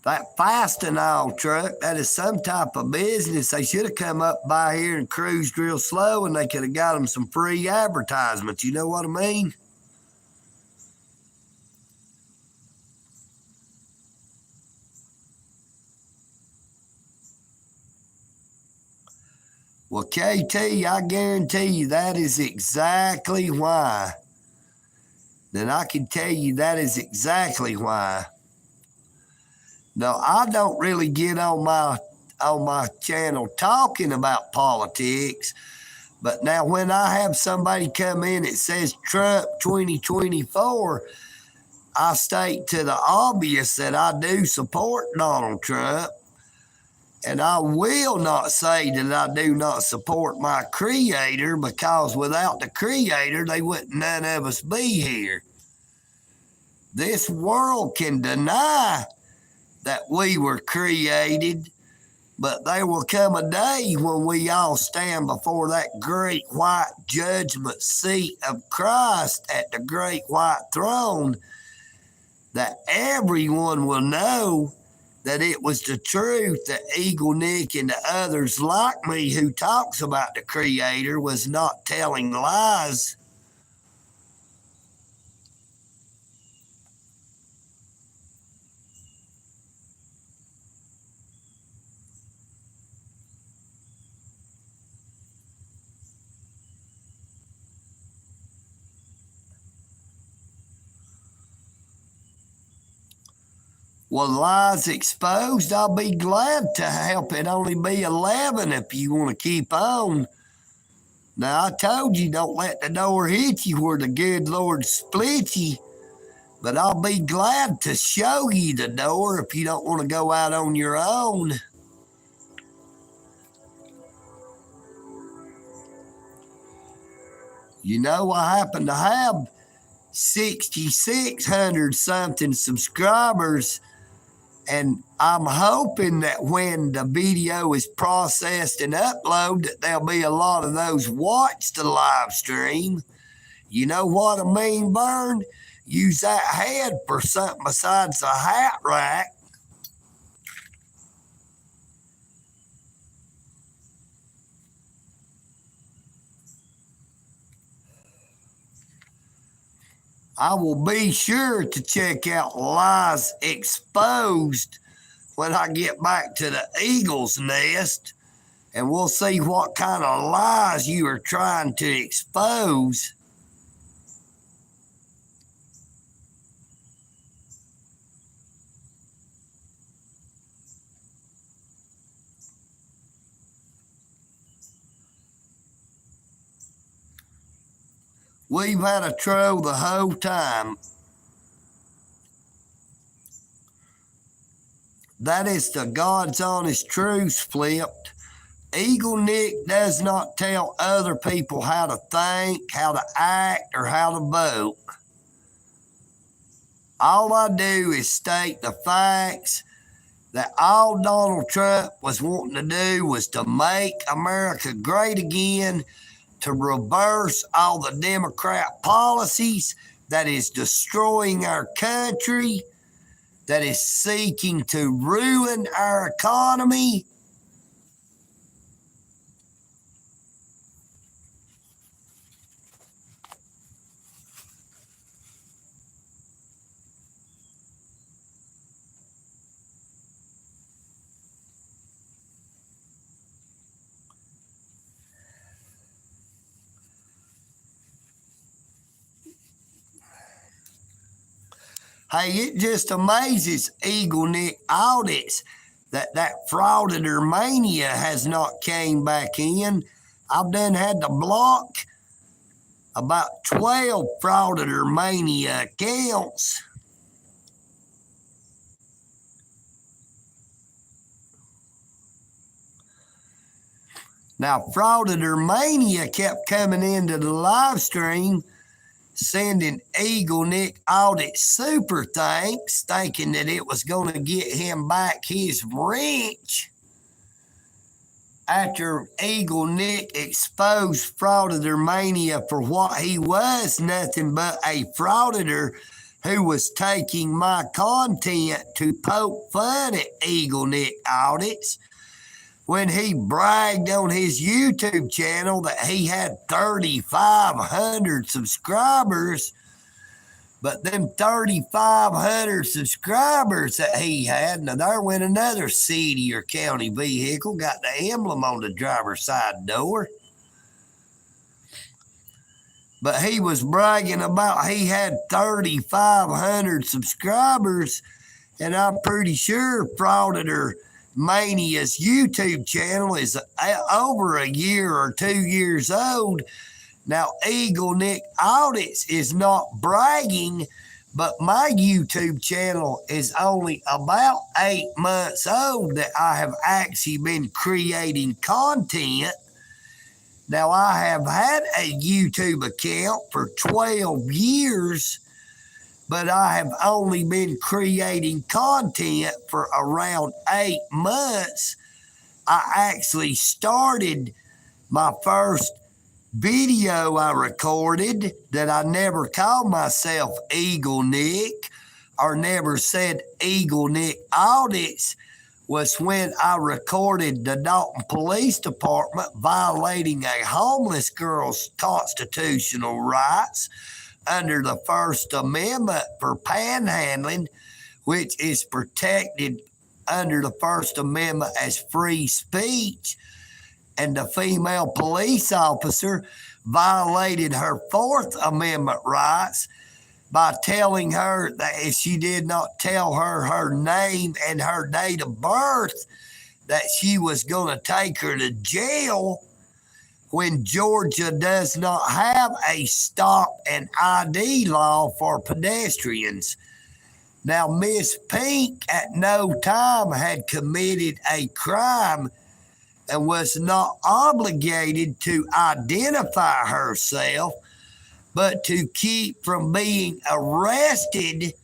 That Fastenal truck, that is some type of business. They should have come up by here and cruised real slow and they could have got them some free advertisements. You know what I mean? Well, KT, I guarantee you that is exactly why. Then I can tell you that is exactly why. Now, I don't really get on my channel talking about politics, but now when I have somebody come in that says Trump 2024, I state to the obvious that I do support Donald Trump, and I will not say that I do not support my Creator, because without the Creator, they wouldn't none of us be here. This world can deny that we were created, but there will come a day when we all stand before that great white judgment seat of Christ at the great white throne, that everyone will know that it was the truth, that EagleNick and the others like me who talks about the Creator was not telling lies. Well, lies exposed, I'll be glad to help it only be 11 if you want to keep on. Now, I told you don't let the door hit you where the good Lord split you, but I'll be glad to show you the door if you don't want to go out on your own. You know, I happen to have 6,600 something subscribers, and I'm hoping that when the video is processed and uploaded, that there'll be a lot of those watch the live stream. You know what I mean, Burn? Use that head for something besides a hat rack. I will be sure to check out Lies Exposed when I get back to the Eagle's Nest, and we'll see what kind of lies you are trying to expose. We've had a troll the whole time. That is the God's honest truth flipped. EagleNick does not tell other people how to think, how to act, or how to vote. All I do is state the facts that all Donald Trump was wanting to do was to make America great again, to reverse all the Democrat policies that is destroying our country, that is seeking to ruin our economy. Hey, it just amazes EagleNick audits that frauditor mania has not came back in. I've done had to block about 12 frauditor mania accounts. Now, frauditor mania kept coming into the live stream, sending EagleNick audit super thanks, thinking that it was going to get him back his ranch. After EagleNick exposed frauditor mania for what he was, nothing but a frauditor who was taking my content to poke fun at EagleNick audits, when he bragged on his YouTube channel that he had 3,500 subscribers, but them 3,500 subscribers that he had, now there went another city or county vehicle, got the emblem on the driver's side door. But he was bragging about he had 3,500 subscribers, and I'm pretty sure Frauditor Mania's YouTube channel is over a year or 2 years old. Now, EagleNick Audits is not bragging, but my YouTube channel is only about 8 months old that I have actually been creating content. Now, I have had a YouTube account for 12 years, but I have only been creating content for around 8 months. I actually started my first video I recorded that I never called myself EagleNick or never said EagleNick Audits was when I recorded the Dalton Police Department violating a homeless girl's constitutional rights under the First Amendment for panhandling, which is protected under the First Amendment as free speech. And the female police officer violated her Fourth Amendment rights by telling her that if she did not tell her her name and her date of birth, that she was going to take her to jail, when Georgia does not have a stop and ID law for pedestrians. Now, Miss Pink at no time had committed a crime and was not obligated to identify herself, but to keep from being arrested,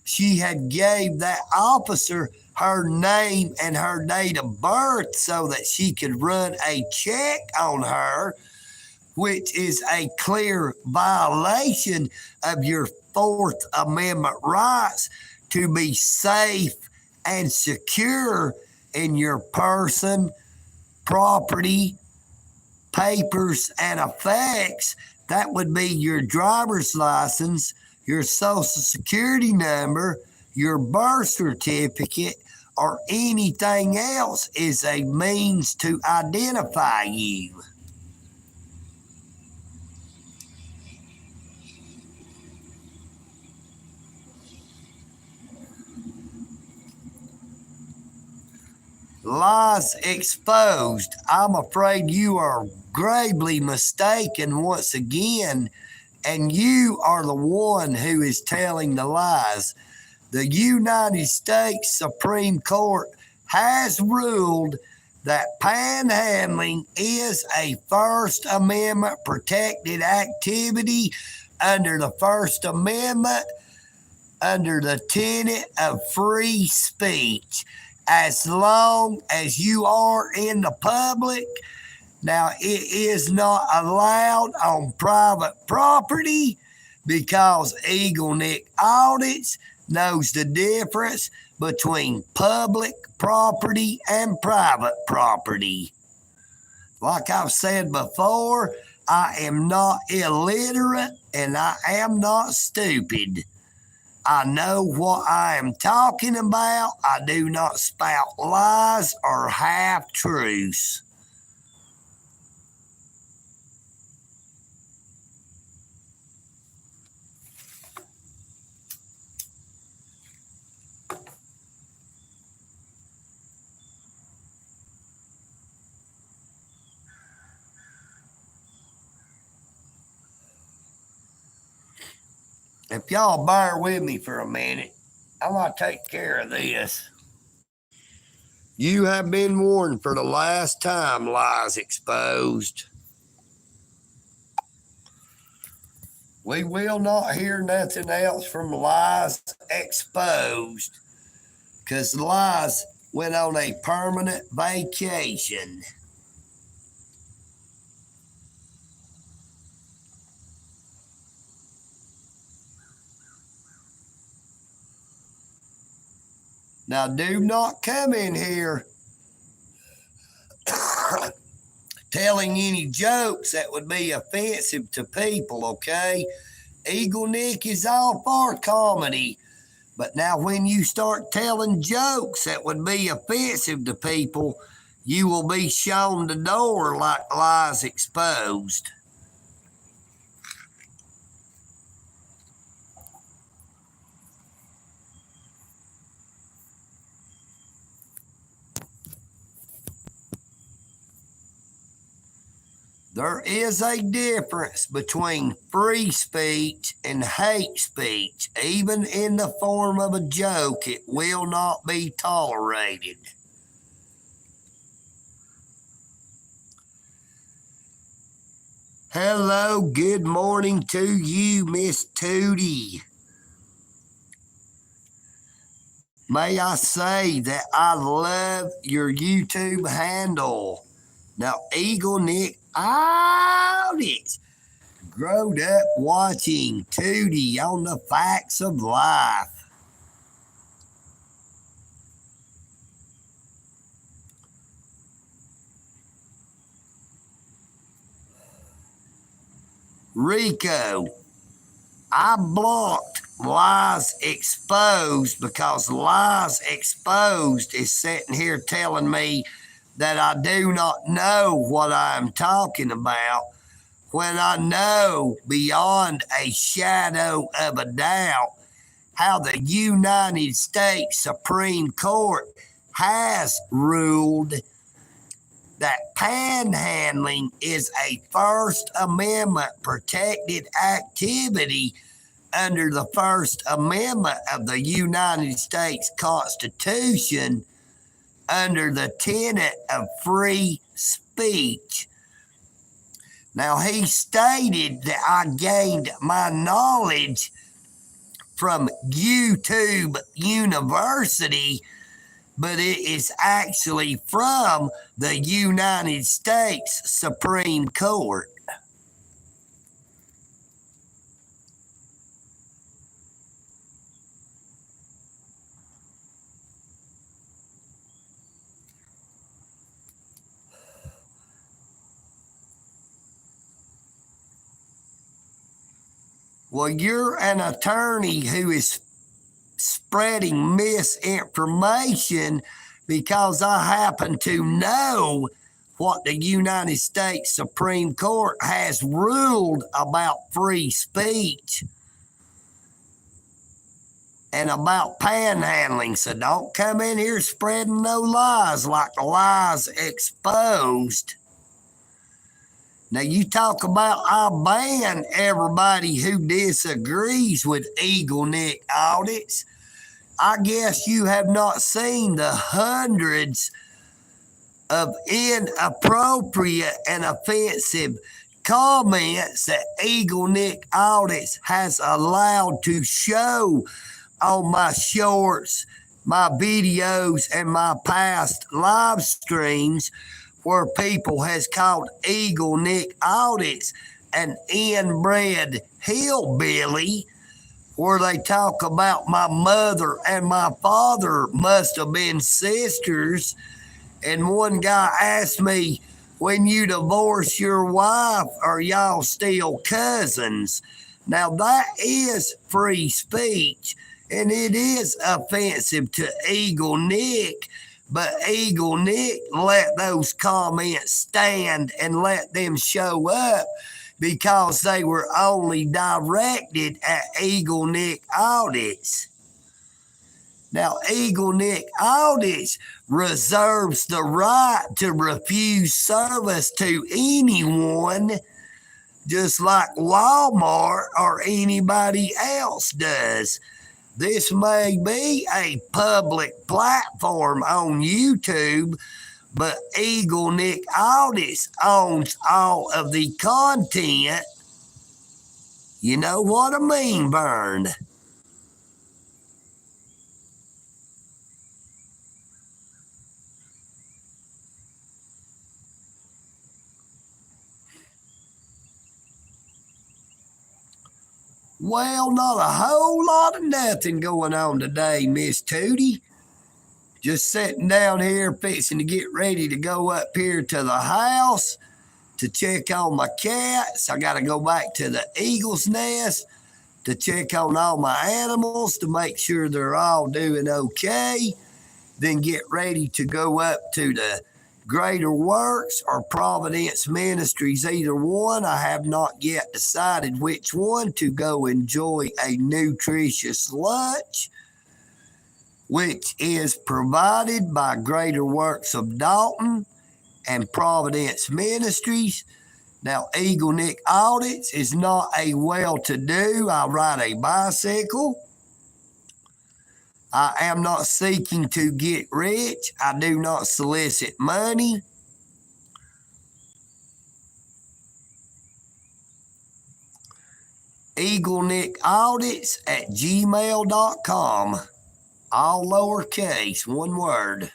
she had gave that officer her name and her date of birth so that she could run a check on her, which is a clear violation of your Fourth Amendment rights to be safe and secure in your person, property, papers, and effects. That would be your driver's license, your social security number, your birth certificate, or anything else is a means to identify you. Lies exposed. I'm afraid you are gravely mistaken once again, and you are the one who is telling the lies. The United States Supreme Court has ruled that panhandling is a First Amendment protected activity under the First Amendment, under the tenet of free speech, as long as you are in the public. Now, it is not allowed on private property because EagleNick audits knows the difference between public property and private property. Like I've said before, I am not illiterate and I am not stupid. I know what I am talking about. I do not spout lies or half-truths. If y'all bear with me for a minute, I'm going to take care of this. You have been warned for the last time, Lies Exposed. We will not hear nothing else from Lies Exposed because Lies went on a permanent vacation. Now, do not come in here telling any jokes that would be offensive to people, okay? EagleNick is all for comedy, but now when you start telling jokes that would be offensive to people, you will be shown the door like Lies Exposed. There is a difference between free speech and hate speech. Even in the form of a joke, it will not be tolerated. Hello, good morning to you, Miss Tootie. May I say that I love your YouTube handle. Now, EagleNick audits. Growed up watching Tootie on the Facts of Life. Rico, I blocked Lies Exposed because Lies Exposed is sitting here telling me that I do not know what I'm talking about when I know beyond a shadow of a doubt how the United States Supreme Court has ruled that panhandling is a First Amendment protected activity under the First Amendment of the United States Constitution under the tenet of free speech. Now, he stated that I gained my knowledge from YouTube University, but it is actually from the United States Supreme Court. Well, you're an attorney who is spreading misinformation because I happen to know what the United States Supreme Court has ruled about free speech and about panhandling. So don't come in here spreading no lies like the lies exposed. Now you talk about I ban everybody who disagrees with EagleNick audits. I guess you have not seen the hundreds of inappropriate and offensive comments that EagleNick audits has allowed to show on my shorts, my videos, and my past live streams, where people has called EagleNick audits an inbred hillbilly, where they talk about my mother and my father must have been sisters. And one guy asked me, when you divorce your wife, are y'all still cousins? Now that is free speech, and it is offensive to EagleNick, but EagleNick let those comments stand and let them show up because they were only directed at EagleNick audits. Now, EagleNick audits reserves the right to refuse service to anyone, just like Walmart or anybody else does. This may be a public platform on YouTube, but EagleNick Audits owns all of the content. You know what I mean, Vern? Well, not a whole lot of nothing going on today, Miss Tootie. Just sitting down here fixing to get ready to go up here to the house to check on my cats. I got to go back to the eagle's nest to check on all my animals to make sure they're all doing okay. Then get ready to go up to the Greater Works or Providence Ministries, either one. I have not yet decided which one to go enjoy a nutritious lunch, which is provided by Greater Works of Dalton and Providence Ministries. Now, EagleNick Audits is not a well-to-do. I ride a bicycle. I am not seeking to get rich. I do not solicit money. EagleNickAudits@gmail.com. All lowercase, one word.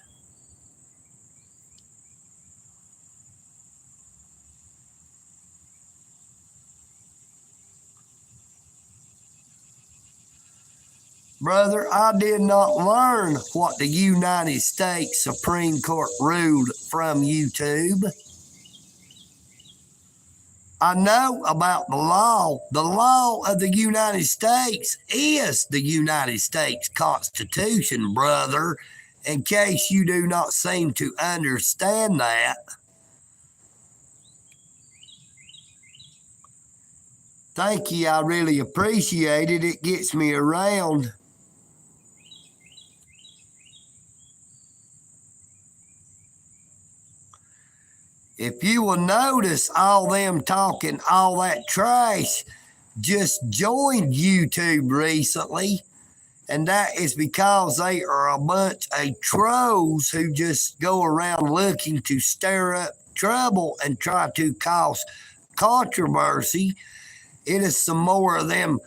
Brother, I did not learn what the United States Supreme Court ruled from YouTube. I know about the law. The law of the United States is the United States Constitution, brother, in case you do not seem to understand that. Thank you. I really appreciate it. It gets me around. If you will notice all them talking all that trash just joined YouTube recently, and that is because they are a bunch of trolls who just go around looking to stir up trouble and try to cause controversy. It is some more of them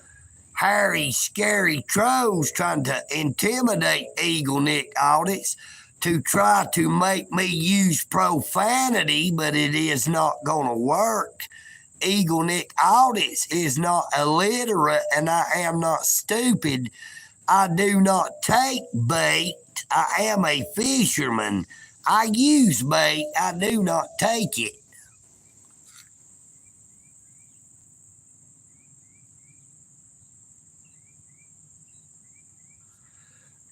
hairy, scary trolls trying to intimidate EagleNick Audits to try to make me use profanity, but it is not going to work. EagleNick Audits is not illiterate, and I am not stupid. I do not take bait. I am a fisherman. I use bait. I do not take it.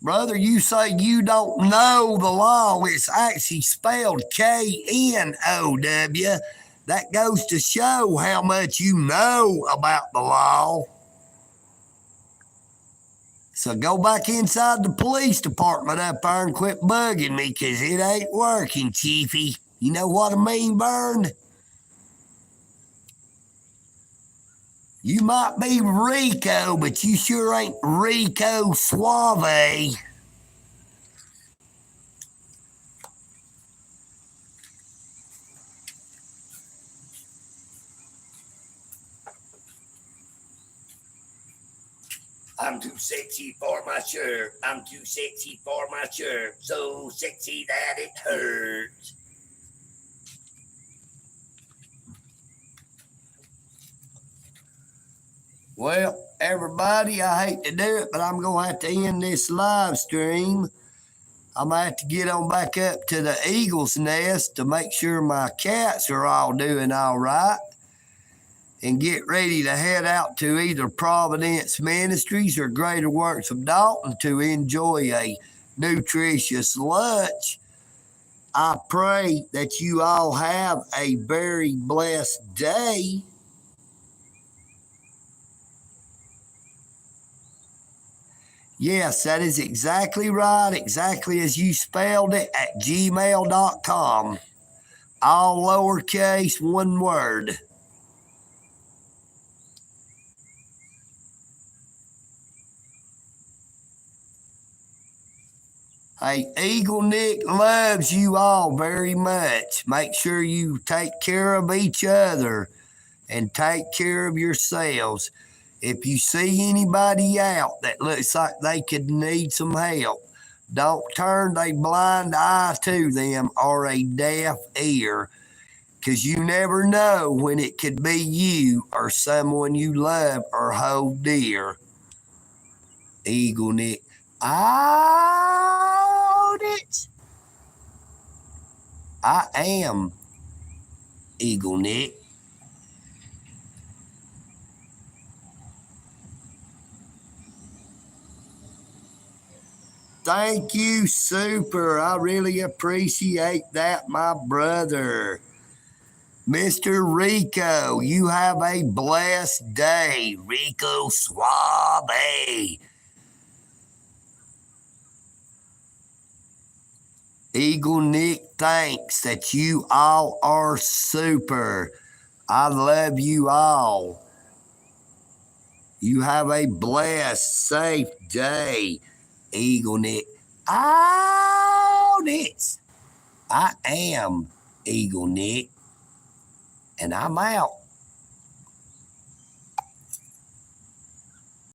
Brother, you say you don't know the law. It's actually spelled K-N-O-W. That goes to show how much you know about the law. So go back inside the police department up there and quit bugging me, because it ain't working, Chiefy. You know what I mean, Burn? You might be Rico, but you sure ain't Rico Suave. I'm too sexy for my shirt. I'm too sexy for my shirt. So sexy that it hurts. Well, everybody, I hate to do it, but I'm going to have to end this live stream. I'm going to have to get on back up to the Eagle's Nest to make sure my cats are all doing all right, and get ready to head out to either Providence Ministries or Greater Works of Dalton to enjoy a nutritious lunch. I pray that you all have a very blessed day. Yes, that is exactly right, exactly as you spelled it at gmail.com. All lowercase, one word. Hey, EagleNick loves you all very much. Make sure you take care of each other and take care of yourselves. If you see anybody out that looks like they could need some help, don't turn a blind eye to them or a deaf ear, because you never know when it could be you or someone you love or hold dear. EagleNick out it. I am EagleNick. Thank you, super. I really appreciate that, my brother. Mr. Rico, you have a blessed day. Rico Suave. EagleNick thinks that you all are super. I love you all. You have a blessed, safe day. EagleNick out it. I am EagleNick, and I'm out.